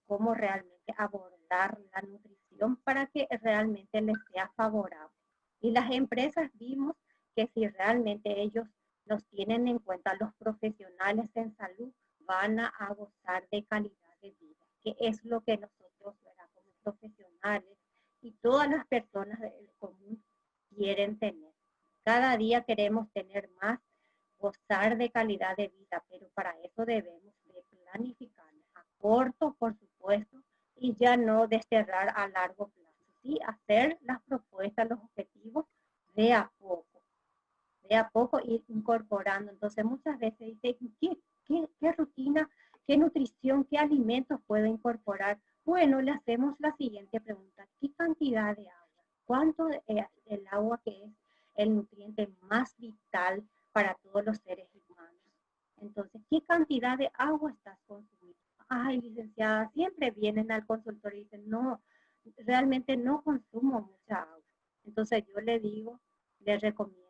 cómo realmente abordar dar la nutrición para que realmente les sea favorable. Y las empresas vimos que si realmente ellos nos tienen en cuenta, los profesionales en salud van a gozar de calidad de vida, que es lo que nosotros, ¿verdad?, como profesionales y todas las personas del común quieren tener. Cada día queremos tener más, gozar de calidad de vida, pero para eso debemos de planificar a corto, por supuesto, y ya no desterrar a largo plazo. Sí, hacer las propuestas, los objetivos de a poco ir incorporando. Entonces muchas veces dice, ¿qué rutina, qué nutrición, qué alimentos puedo incorporar? Bueno, le hacemos la siguiente pregunta: ¿qué cantidad de agua? ¿Cuánto el agua, que es el nutriente más vital para todos los seres humanos? Entonces, ¿qué cantidad de agua estás consumiendo? Ay, licenciada, siempre vienen al consultorio y dicen, no, realmente no consumo mucha agua. Entonces yo le digo, le recomiendo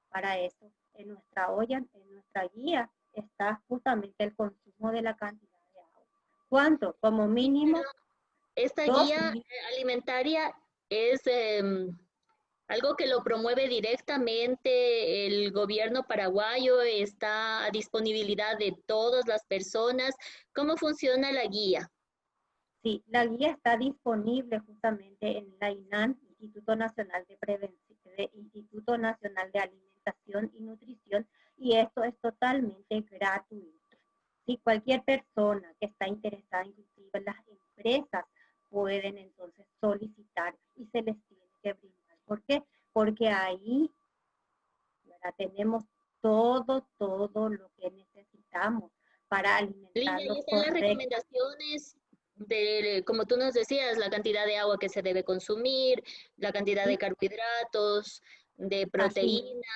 para eso, en nuestra olla, en nuestra guía, está justamente el consumo de la cantidad de agua. ¿Cuánto? Como mínimo. Esta guía alimentaria es algo que lo promueve directamente el gobierno paraguayo, está a disponibilidad de todas las personas. ¿Cómo funciona la guía? Sí, la guía está disponible justamente en la INAN, Instituto Nacional de Prevención, Instituto Nacional de Alimentación y Nutrición, y esto es totalmente gratuito. Si cualquier persona que está interesada, inclusive las empresas, pueden entonces solicitar y se les tiene que brindar. ¿Por qué? Porque ahí, ¿verdad?, tenemos todo lo que necesitamos para alimentarnos. Lidia, ahí están las recomendaciones de, como tú nos decías, la cantidad de agua que se debe consumir, la cantidad de carbohidratos, de proteína.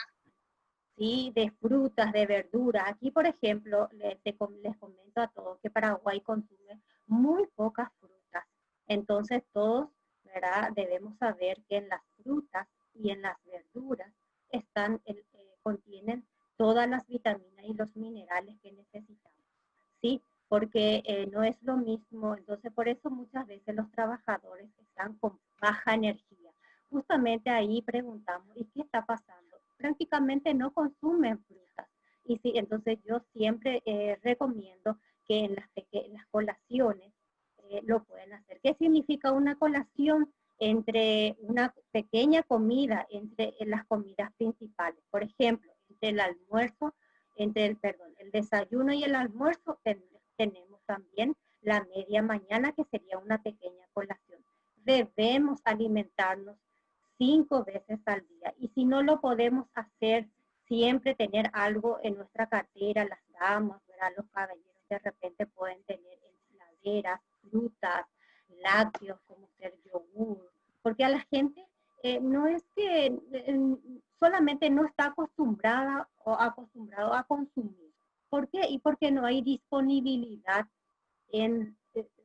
Sí, de frutas, de verduras. Aquí, por ejemplo, les comento a todos que Paraguay consume muy pocas frutas. Entonces, todos, ¿verdad?, debemos saber que en las frutas y en las verduras contienen todas las vitaminas y los minerales que necesitamos. ¿Sí? Porque no es lo mismo. Entonces, por eso muchas veces los trabajadores están con baja energía. Justamente ahí preguntamos, ¿y qué está pasando? Prácticamente no consumen frutas. Y sí, entonces yo siempre recomiendo que en las colaciones lo pueden hacer. ¿Qué significa una colación? Entre una pequeña comida, entre las comidas principales. Por ejemplo, entre el almuerzo, el desayuno y el almuerzo tenemos también la media mañana, que sería una pequeña colación. Debemos alimentarnos 5 veces al día. Y si no lo podemos hacer, siempre tener algo en nuestra cartera. Las damas, ¿verdad?, los caballeros de repente pueden tener ensaladeras, frutas, lácteos, como ser yogur. Porque a la gente no es que solamente no está acostumbrada o acostumbrado a consumir. ¿Por qué? Y porque no hay disponibilidad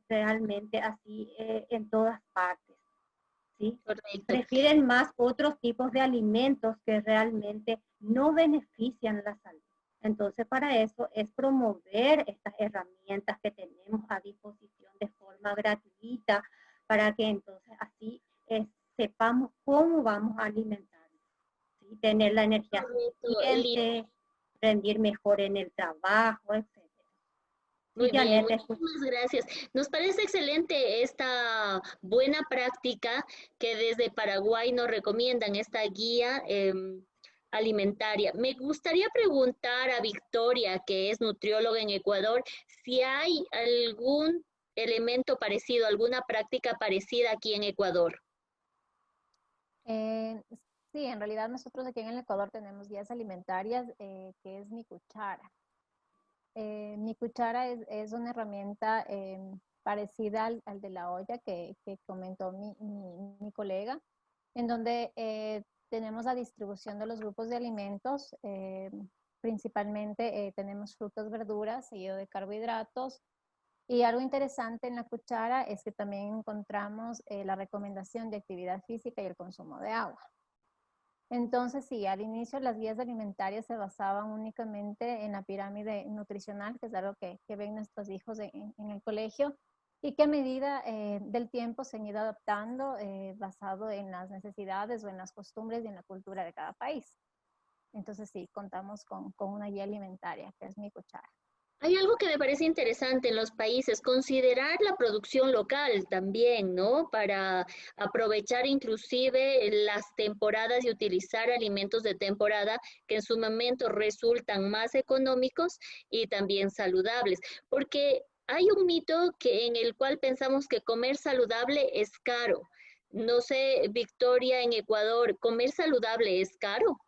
realmente así en todas partes. ¿Sí? Prefieren más otros tipos de alimentos que realmente no benefician la salud. Entonces, para eso es promover estas herramientas que tenemos a disposición de forma gratuita, para que entonces así sepamos cómo vamos a alimentarnos, ¿sí? Tener la energía suficiente, rendir mejor en el trabajo, etc. Muy bien, muchísimas gracias. Nos parece excelente esta buena práctica que desde Paraguay nos recomiendan, esta guía alimentaria. Me gustaría preguntar a Victoria, que es nutrióloga en Ecuador, si hay algún elemento parecido, alguna práctica parecida aquí en Ecuador. Sí, en realidad nosotros aquí en el Ecuador tenemos guías alimentarias, que es Mi Cuchara. Mi Cuchara es una herramienta parecida al de la olla que comentó mi colega, en donde tenemos la distribución de los grupos de alimentos. Principalmente tenemos frutas, verduras, seguido de carbohidratos. Y algo interesante en la cuchara es que también encontramos la recomendación de actividad física y el consumo de agua. Entonces, sí, al inicio las guías alimentarias se basaban únicamente en la pirámide nutricional, que es algo que ven nuestros hijos en el colegio, y que a medida del tiempo se han ido adaptando basado en las necesidades o en las costumbres y en la cultura de cada país. Entonces sí, contamos con una guía alimentaria, que es mi cuchara. Hay algo que me parece interesante en los países, considerar la producción local también, ¿no? Para aprovechar inclusive las temporadas y utilizar alimentos de temporada que en su momento resultan más económicos y también saludables. Porque hay un mito en el cual pensamos que comer saludable es caro. No sé, Victoria, en Ecuador, ¿comer saludable es caro?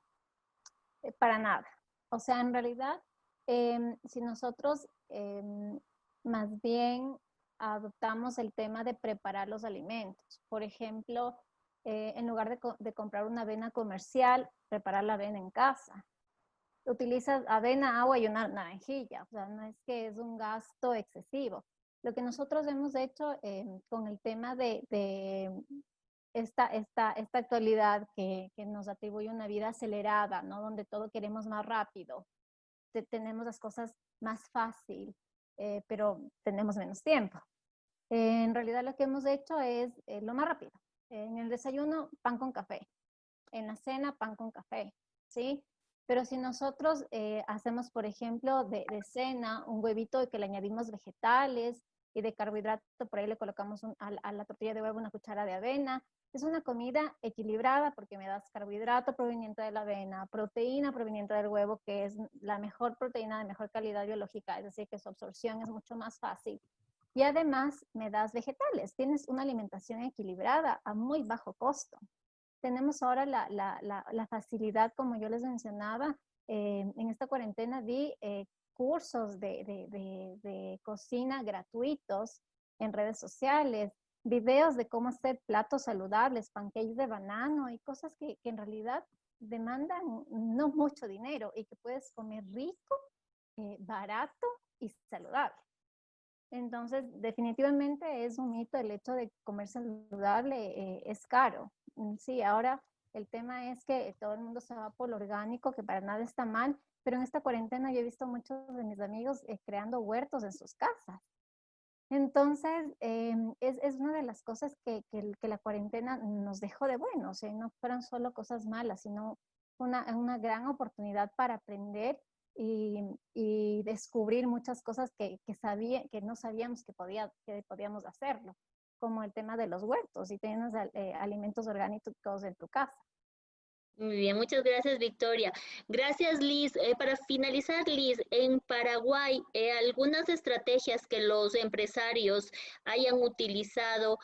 Para nada. O sea, en realidad, si nosotros más bien adoptamos el tema de preparar los alimentos, por ejemplo, en lugar de comprar una avena comercial, preparar la avena en casa. Utilizas avena, agua y una naranjilla, o sea, no es que es un gasto excesivo. Lo que nosotros hemos hecho con el tema de esta actualidad que nos atribuye una vida acelerada, ¿no? Donde todo queremos más rápido, tenemos las cosas más fácil, pero tenemos menos tiempo. En realidad lo que hemos hecho es lo más rápido. En el desayuno, pan con café. En la cena, pan con café, ¿sí? Pero si nosotros hacemos, por ejemplo, de cena un huevito que le añadimos vegetales y de carbohidrato, por ahí le colocamos a la tortilla de huevo una cuchara de avena, es una comida equilibrada porque me das carbohidrato proveniente de la avena, proteína proveniente del huevo, que es la mejor proteína de mejor calidad biológica, es decir, que su absorción es mucho más fácil. Y además me das vegetales, tienes una alimentación equilibrada a muy bajo costo. Tenemos ahora la facilidad, como yo les mencionaba, en esta cuarentena di cursos de cocina gratuitos en redes sociales, videos de cómo hacer platos saludables, pancakes de banano y cosas que en realidad demandan no mucho dinero y que puedes comer rico, barato y saludable. Entonces, definitivamente es un mito el hecho de comer saludable, es caro. Sí, ahora el tema es que todo el mundo se va por lo orgánico, que para nada está mal, pero en esta cuarentena yo he visto muchos de mis amigos creando huertos en sus casas. Entonces, es una de las cosas que la cuarentena nos dejó de bueno, o sea, no fueron solo cosas malas, sino una gran oportunidad para aprender y descubrir muchas cosas que no sabíamos que podíamos hacerlo, como el tema de los huertos y tienes alimentos orgánicos en tu casa. Muy bien, muchas gracias, Victoria. Gracias, Liz. Para finalizar, Liz, en Paraguay, algunas estrategias que los empresarios hayan utilizado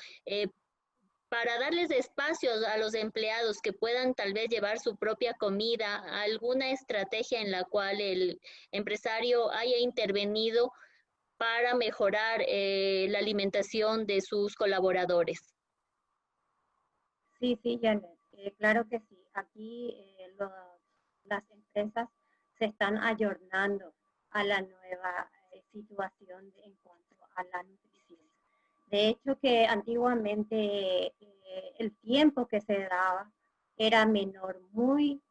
para darles espacios a los empleados que puedan tal vez llevar su propia comida, alguna estrategia en la cual el empresario haya intervenido para mejorar la alimentación de sus colaboradores. Sí, Janet, claro que sí. Aquí las empresas se están ayornando a la nueva situación en cuanto a la nutrición. De hecho, que antiguamente el tiempo que se daba era menor, muy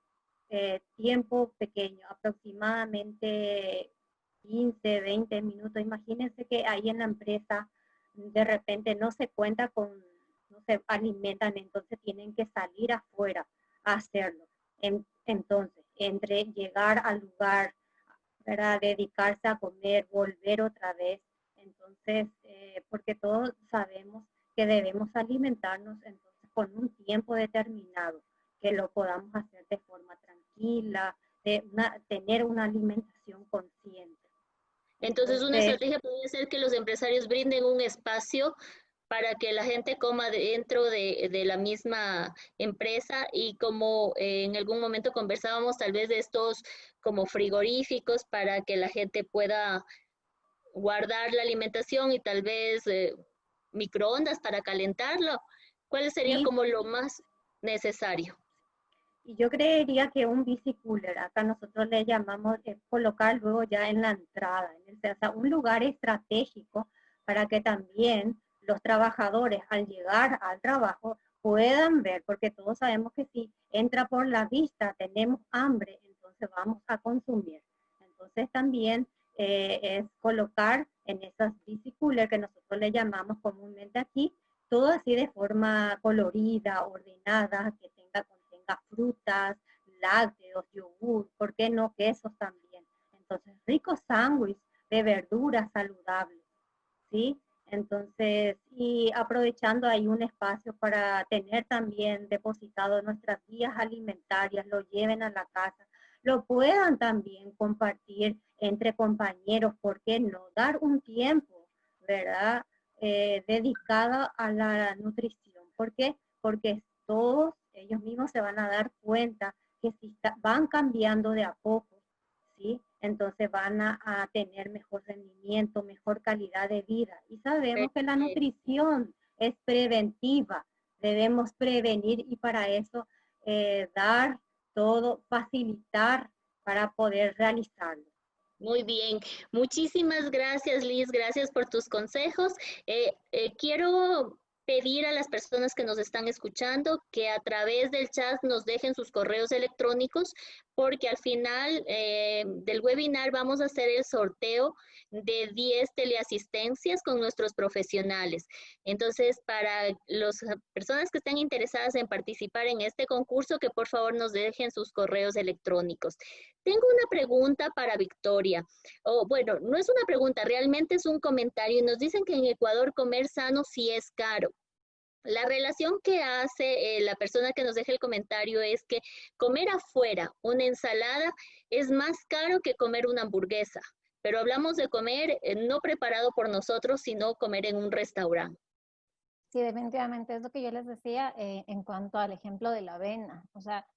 tiempo pequeño, aproximadamente 15, 20 minutos. Imagínense que ahí en la empresa de repente no se cuenta con, no se alimentan, entonces tienen que salir afuera a hacerlo. Entonces, entre llegar al lugar, ¿verdad? Dedicarse a comer, volver otra vez, entonces, porque todos sabemos que debemos alimentarnos entonces con un tiempo determinado, que lo podamos hacer de forma tranquila, tener una alimentación consciente. Entonces, una estrategia podría ser que los empresarios brinden un espacio para que la gente coma dentro de la misma empresa y como en algún momento conversábamos tal vez de estos como frigoríficos para que la gente pueda guardar la alimentación y tal vez microondas para calentarlo. ¿Cuál sería Sí, como lo más necesario? Y yo creería que un bicicooler, acá nosotros le llamamos, colocar luego ya en la entrada, o sea, un lugar estratégico para que también los trabajadores al llegar al trabajo puedan ver, porque todos sabemos que si entra por la vista, tenemos hambre, entonces vamos a consumir. Entonces también es colocar en esas bicicoolers que nosotros le llamamos comúnmente aquí, todo así de forma colorida, ordenada, que contenga frutas, lácteos, yogur, ¿por qué no quesos también? Entonces, ricos sándwiches de verduras saludables, ¿sí? Entonces, y aprovechando ahí un espacio para tener también depositado nuestras guías alimentarias, lo lleven a la casa, lo puedan también compartir entre compañeros, ¿por qué no? Dar un tiempo, ¿verdad? Dedicado a la nutrición. ¿Por qué? Porque todos ellos mismos se van a dar cuenta que si van cambiando de a poco, ¿sí? Entonces van a tener mejor rendimiento, mejor calidad de vida. Y sabemos que la nutrición es preventiva, debemos prevenir y para eso dar todo, facilitar para poder realizarlo. Muy bien, muchísimas gracias Liz, gracias por tus consejos. Quiero pedir a las personas que nos están escuchando que a través del chat nos dejen sus correos electrónicos porque al final del webinar vamos a hacer el sorteo de 10 teleasistencias con nuestros profesionales. Entonces, para las personas que estén interesadas en participar en este concurso, que por favor nos dejen sus correos electrónicos. Tengo una pregunta para Victoria. Bueno, no es una pregunta, realmente es un comentario. Y nos dicen que en Ecuador comer sano sí es caro. La relación que hace la persona que nos deja el comentario es que comer afuera una ensalada es más caro que comer una hamburguesa. Pero hablamos de comer no preparado por nosotros, sino comer en un restaurante. Sí, definitivamente es lo que yo les decía en cuanto al ejemplo de la avena. O sea,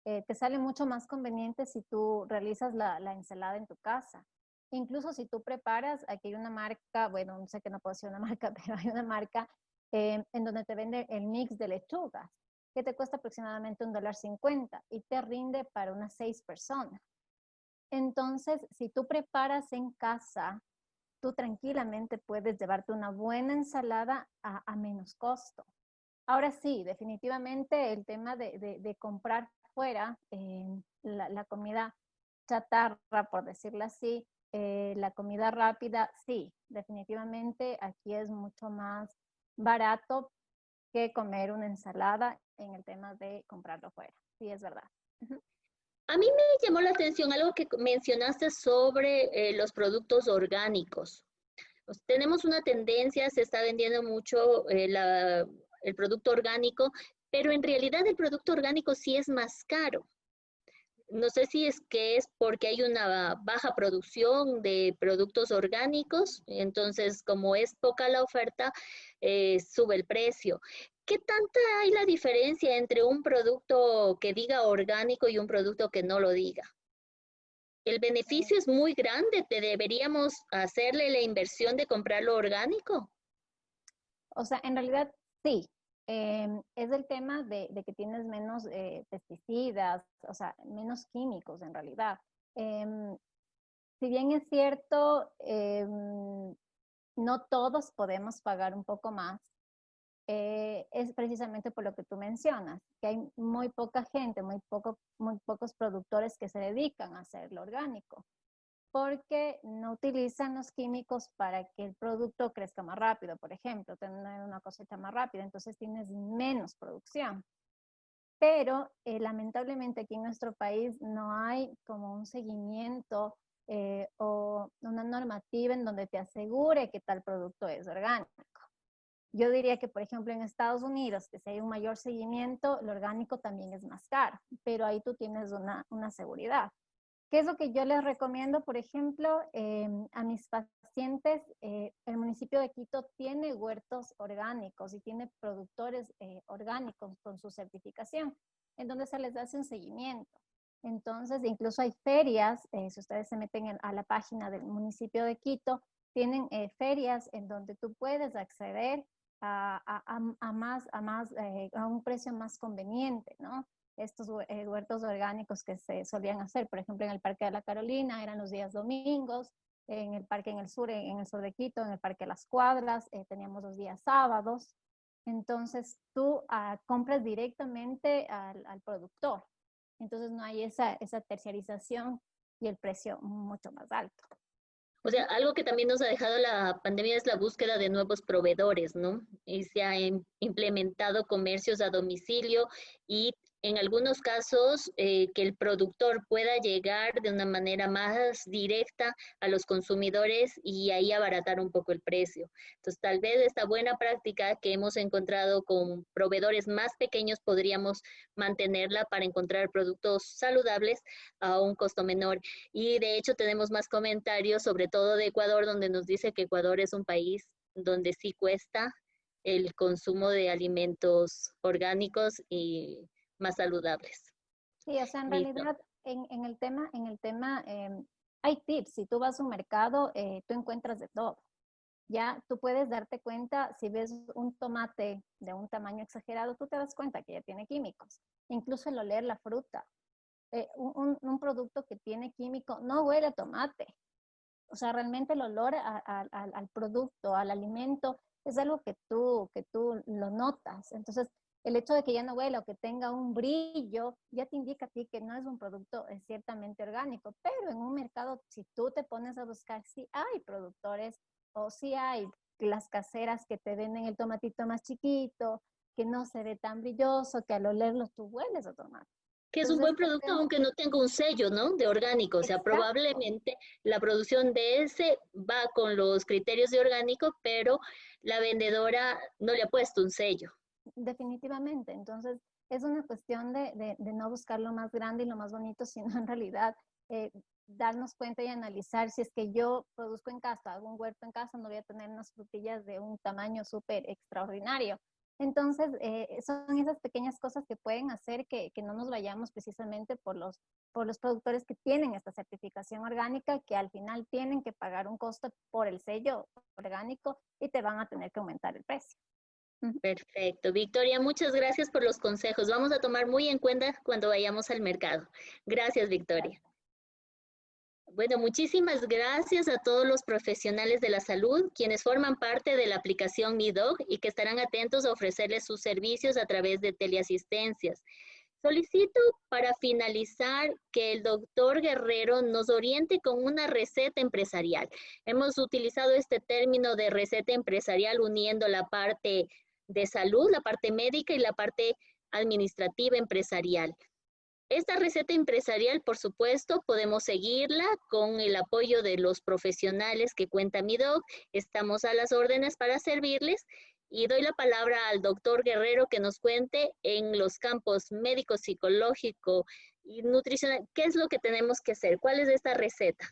te sale mucho más conveniente si tú realizas la ensalada en tu casa. Incluso si tú preparas, aquí hay una marca, bueno, no sé que no puedo decir una marca, pero hay una marca en donde te vende el mix de lechugas, que te cuesta aproximadamente $1.50 y te rinde para unas 6 personas. Entonces, si tú preparas en casa, tú tranquilamente puedes llevarte una buena ensalada a menos costo. Ahora sí, definitivamente el tema de comprar fuera la comida chatarra, por decirlo así, la comida rápida, sí, definitivamente aquí es mucho más barato que comer una ensalada en el tema de comprarlo fuera. Sí, es verdad. A mí me llamó la atención algo que mencionaste sobre los productos orgánicos. Pues, tenemos una tendencia, se está vendiendo mucho el producto orgánico, pero en realidad el producto orgánico sí es más caro. No sé si es que es porque hay una baja producción de productos orgánicos, entonces como es poca la oferta, sube el precio. ¿Qué tanta hay la diferencia entre un producto que diga orgánico y un producto que no lo diga? El beneficio es muy grande, deberíamos hacerle la inversión de comprarlo orgánico. O sea, en realidad sí. Es el tema de que tienes menos pesticidas, o sea, menos químicos en realidad. Si bien es cierto, no todos podemos pagar un poco más, es precisamente por lo que tú mencionas, que hay muy poca gente, muy pocos productores que se dedican a hacerlo orgánico, porque no utilizan los químicos para que el producto crezca más rápido, por ejemplo, tener una cosecha más rápida, entonces tienes menos producción. Pero lamentablemente aquí en nuestro país no hay como un seguimiento o una normativa en donde te asegure que tal producto es orgánico. Yo diría que, por ejemplo, en Estados Unidos, que si hay un mayor seguimiento, lo orgánico también es más caro, pero ahí tú tienes una seguridad. ¿Qué es lo que yo les recomiendo? Por ejemplo, a mis pacientes, el municipio de Quito tiene huertos orgánicos y tiene productores orgánicos con su certificación, en donde se les hace un seguimiento. Entonces, incluso hay ferias, si ustedes se meten a la página del municipio de Quito, tienen ferias en donde tú puedes acceder a un precio más conveniente, ¿no? Estos huertos orgánicos que se solían hacer, por ejemplo, en el Parque de la Carolina, eran los días domingos, en el parque en el sur de Quito, en el Parque Las Cuadras, teníamos los días sábados. Entonces, tú compras directamente al productor. Entonces, no hay esa terciarización y el precio mucho más alto. O sea, algo que también nos ha dejado la pandemia es la búsqueda de nuevos proveedores, ¿no? Y se ha implementado comercios a domicilio y en algunos casos que el productor pueda llegar de una manera más directa a los consumidores y ahí abaratar un poco el precio. Entonces, tal vez esta buena práctica que hemos encontrado con proveedores más pequeños podríamos mantenerla para encontrar productos saludables a un costo menor. Y de hecho tenemos más comentarios, sobre todo de Ecuador, donde nos dice que Ecuador es un país donde sí cuesta el consumo de alimentos orgánicos y más saludables. Sí, o sea, en Listo. realidad en el tema hay tips. Si tú vas a un mercado, tú encuentras de todo. Ya tú puedes darte cuenta, si ves un tomate de un tamaño exagerado, tú te das cuenta que ya tiene químicos. Incluso el oler la fruta. Un producto que tiene químico no huele a tomate. O sea, realmente el olor al producto, al alimento, es algo que tú lo notas. Entonces, el hecho de que ya no huela o que tenga un brillo, ya te indica a ti que no es un producto ciertamente orgánico. Pero en un mercado, si tú te pones a buscar, sí hay productores o sí hay las caseras que te venden el tomatito más chiquito, que no se ve tan brilloso, que al olerlo tú hueles a tomate. Que es un Entonces, buen producto aunque no tenga un sello, ¿no? De orgánico. O sea, exacto. probablemente la producción de ese va con los criterios de orgánico, pero la vendedora no le ha puesto un sello. Definitivamente. Entonces, es una cuestión de no buscar lo más grande y lo más bonito, sino en realidad darnos cuenta y analizar si es que yo produzco en casa, hago un huerto en casa, no voy a tener unas frutillas de un tamaño súper extraordinario. Entonces, son esas pequeñas cosas que pueden hacer que no nos vayamos precisamente por los productores que tienen esta certificación orgánica, que al final tienen que pagar un costo por el sello orgánico y te van a tener que aumentar el precio. Perfecto. Victoria, muchas gracias por los consejos. Vamos a tomar muy en cuenta cuando vayamos al mercado. Gracias, Victoria. Bueno, muchísimas gracias a todos los profesionales de la salud, quienes forman parte de la aplicación MiDog y que estarán atentos a ofrecerles sus servicios a través de teleasistencias. Solicito para finalizar que el doctor Guerrero nos oriente con una receta empresarial. Hemos utilizado este término de receta empresarial uniendo la parte de salud, la parte médica y la parte administrativa empresarial. Esta receta empresarial, por supuesto, podemos seguirla con el apoyo de los profesionales que cuenta MiDog. Estamos a las órdenes para servirles y doy la palabra al doctor Guerrero que nos cuente en los campos médico, psicológico y nutricional, ¿qué es lo que tenemos que hacer? ¿Cuál es esta receta?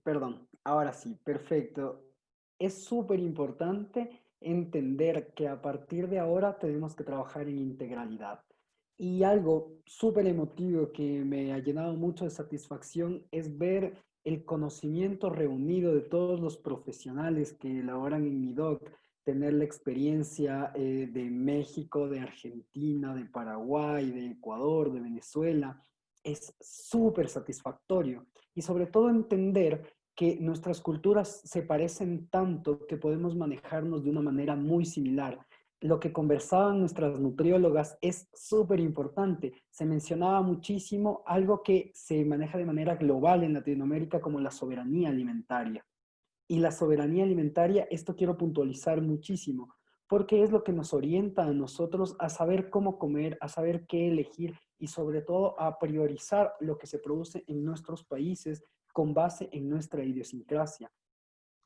Perdón, ahora sí, perfecto. Es súper importante entender que a partir de ahora tenemos que trabajar en integralidad. Y algo súper emotivo que me ha llenado mucho de satisfacción es ver el conocimiento reunido de todos los profesionales que elaboran en MiDog, tener la experiencia de México, de Argentina, de Paraguay, de Ecuador, de Venezuela. Es súper satisfactorio y sobre todo entender que nuestras culturas se parecen tanto que podemos manejarnos de una manera muy similar. Lo que conversaban nuestras nutriólogas es súper importante. Se mencionaba muchísimo algo que se maneja de manera global en Latinoamérica como la soberanía alimentaria. Y la soberanía alimentaria, esto quiero puntualizar muchísimo, porque es lo que nos orienta a nosotros a saber cómo comer, a saber qué elegir y sobre todo a priorizar lo que se produce en nuestros países con base en nuestra idiosincrasia.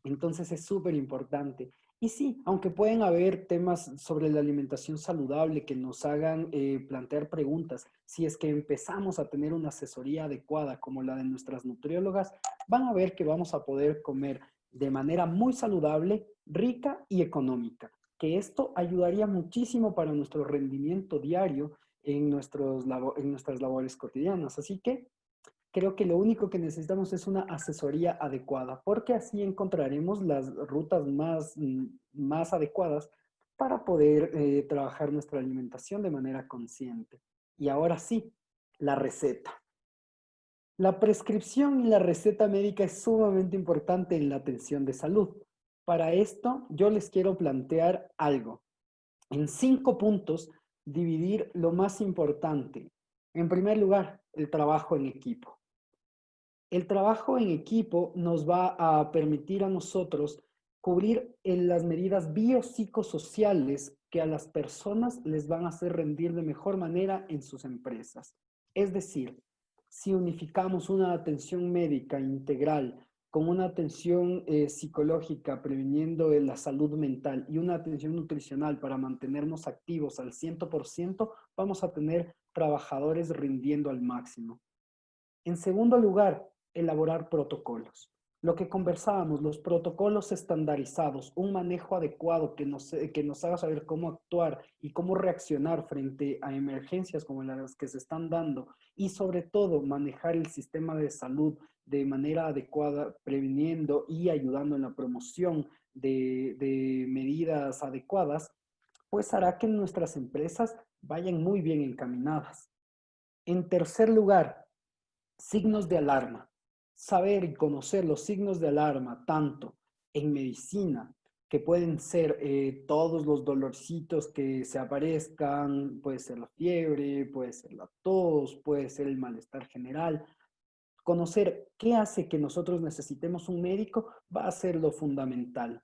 Entonces es súper importante. Y sí, aunque pueden haber temas sobre la alimentación saludable que nos hagan plantear preguntas, si es que empezamos a tener una asesoría adecuada como la de nuestras nutriólogas, van a ver que vamos a poder comer de manera muy saludable, rica y económica. Que esto ayudaría muchísimo para nuestro rendimiento diario en nuestras labores cotidianas. Así que creo que lo único que necesitamos es una asesoría adecuada, porque así encontraremos las rutas más adecuadas para poder trabajar nuestra alimentación de manera consciente. Y ahora sí, la receta. La prescripción y la receta médica es sumamente importante en la atención de salud. Para esto, yo les quiero plantear algo. En 5 puntos dividir lo más importante. En primer lugar, el trabajo en equipo. El trabajo en equipo nos va a permitir a nosotros cubrir las medidas biopsicosociales que a las personas les van a hacer rendir de mejor manera en sus empresas. Es decir, si unificamos una atención médica integral con una atención psicológica previniendo la salud mental y una atención nutricional para mantenernos activos al 100%, vamos a tener trabajadores rindiendo al máximo. En segundo lugar, elaborar protocolos. Lo que conversábamos, los protocolos estandarizados, un manejo adecuado que nos haga saber cómo actuar y cómo reaccionar frente a emergencias como las que se están dando y sobre todo manejar el sistema de salud de manera adecuada, previniendo y ayudando en la promoción de medidas adecuadas, pues hará que nuestras empresas vayan muy bien encaminadas. En tercer lugar, signos de alarma. Saber y conocer los signos de alarma, tanto en medicina, que pueden ser todos los dolorcitos que se aparezcan, puede ser la fiebre, puede ser la tos, puede ser el malestar general. Conocer qué hace que nosotros necesitemos un médico va a ser lo fundamental.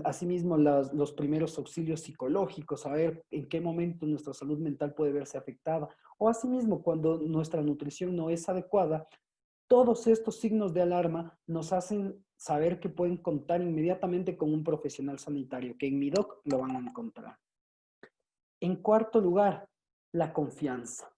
Asimismo, los primeros auxilios psicológicos, saber en qué momento nuestra salud mental puede verse afectada, o asimismo cuando nuestra nutrición no es adecuada. Todos estos signos de alarma nos hacen saber que pueden contar inmediatamente con un profesional sanitario, que en MIDOC lo van a encontrar. En cuarto lugar, la confianza.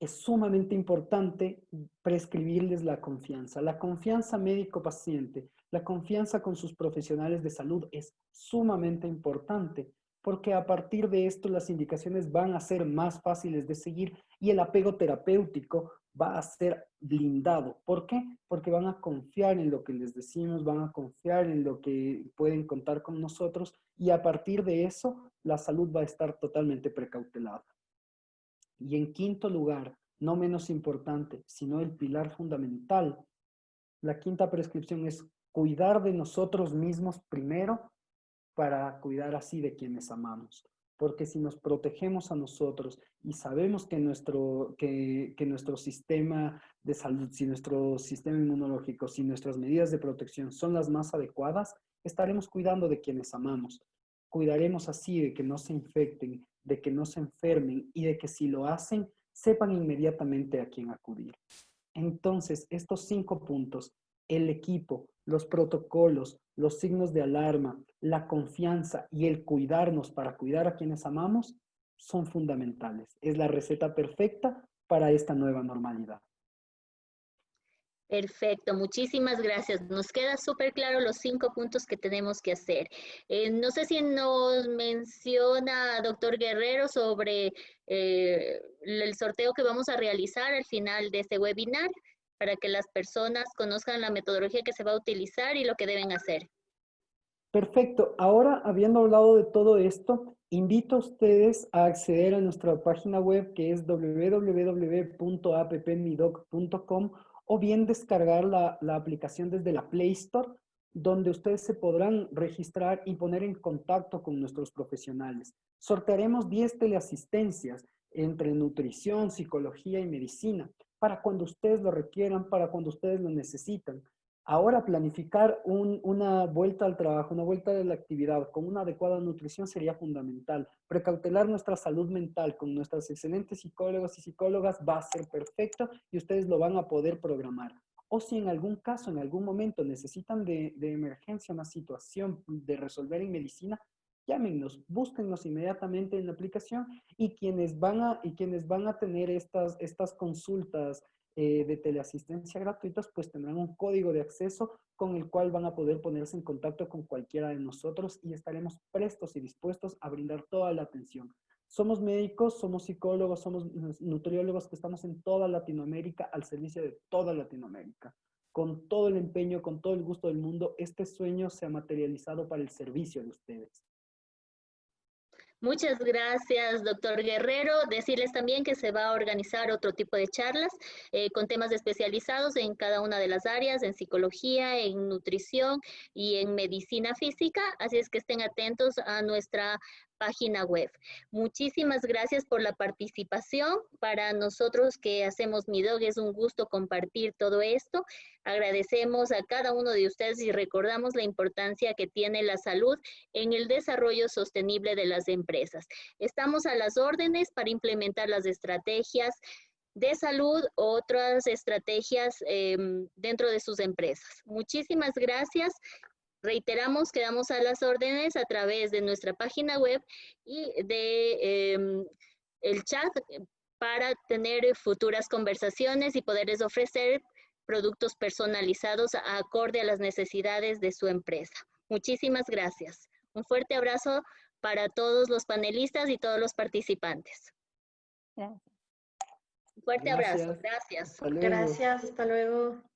Es sumamente importante prescribirles la confianza médico-paciente, la confianza con sus profesionales de salud es sumamente importante, porque a partir de esto las indicaciones van a ser más fáciles de seguir y el apego terapéutico va a ser blindado. ¿Por qué? Porque van a confiar en lo que les decimos, van a confiar en lo que pueden contar con nosotros y a partir de eso la salud va a estar totalmente precautelada. Y en quinto lugar, no menos importante, sino el pilar fundamental, la quinta prescripción es cuidar de nosotros mismos primero para cuidar así de quienes amamos. Porque si nos protegemos a nosotros y sabemos que nuestro sistema de salud, si nuestro sistema inmunológico, si nuestras medidas de protección son las más adecuadas, estaremos cuidando de quienes amamos. Cuidaremos así de que no se infecten, de que no se enfermen y de que si lo hacen, sepan inmediatamente a quién acudir. Entonces, estos 5 puntos, el equipo, los protocolos, los signos de alarma, la confianza y el cuidarnos para cuidar a quienes amamos, son fundamentales. Es la receta perfecta para esta nueva normalidad. Perfecto, muchísimas gracias. Nos queda súper claro los 5 puntos que tenemos que hacer. No sé si nos menciona, doctor Guerrero, sobre el sorteo que vamos a realizar al final de este webinar para que las personas conozcan la metodología que se va a utilizar y lo que deben hacer. Perfecto. Ahora, habiendo hablado de todo esto, invito a ustedes a acceder a nuestra página web que es www.appmidoc.com o bien descargar la aplicación desde la Play Store, donde ustedes se podrán registrar y poner en contacto con nuestros profesionales. Sortearemos 10 teleasistencias entre nutrición, psicología y medicina para cuando ustedes lo requieran, para cuando ustedes lo necesitan. Ahora, planificar una vuelta al trabajo, una vuelta de la actividad con una adecuada nutrición sería fundamental. Precautelar nuestra salud mental con nuestras excelentes psicólogos y psicólogas va a ser perfecto y ustedes lo van a poder programar. O si en algún caso, en algún momento necesitan de emergencia una situación de resolver en medicina, llámenos, búsquennos inmediatamente en la aplicación y quienes van a tener estas consultas de teleasistencia gratuitas, pues tendrán un código de acceso con el cual van a poder ponerse en contacto con cualquiera de nosotros y estaremos prestos y dispuestos a brindar toda la atención. Somos médicos, somos psicólogos, somos nutriólogos que estamos en toda Latinoamérica, al servicio de toda Latinoamérica. Con todo el empeño, con todo el gusto del mundo, este sueño se ha materializado para el servicio de ustedes. Muchas gracias, doctor Guerrero. Decirles también que se va a organizar otro tipo de charlas con temas especializados en cada una de las áreas, en psicología, en nutrición y en medicina física. Así es que estén atentos a nuestra página web. Muchísimas gracias por la participación. Para nosotros que hacemos MIDOG es un gusto compartir todo esto. Agradecemos a cada uno de ustedes y recordamos la importancia que tiene la salud en el desarrollo sostenible de las empresas. Estamos a las órdenes para implementar las estrategias de salud, otras estrategias dentro de sus empresas. Muchísimas gracias. Reiteramos, quedamos a las órdenes a través de nuestra página web y de el chat para tener futuras conversaciones y poderles ofrecer productos personalizados acorde a las necesidades de su empresa. Muchísimas gracias. Un fuerte abrazo para todos los panelistas y todos los participantes. Gracias. Un fuerte abrazo. Gracias. Gracias. Hasta luego. Gracias, hasta luego.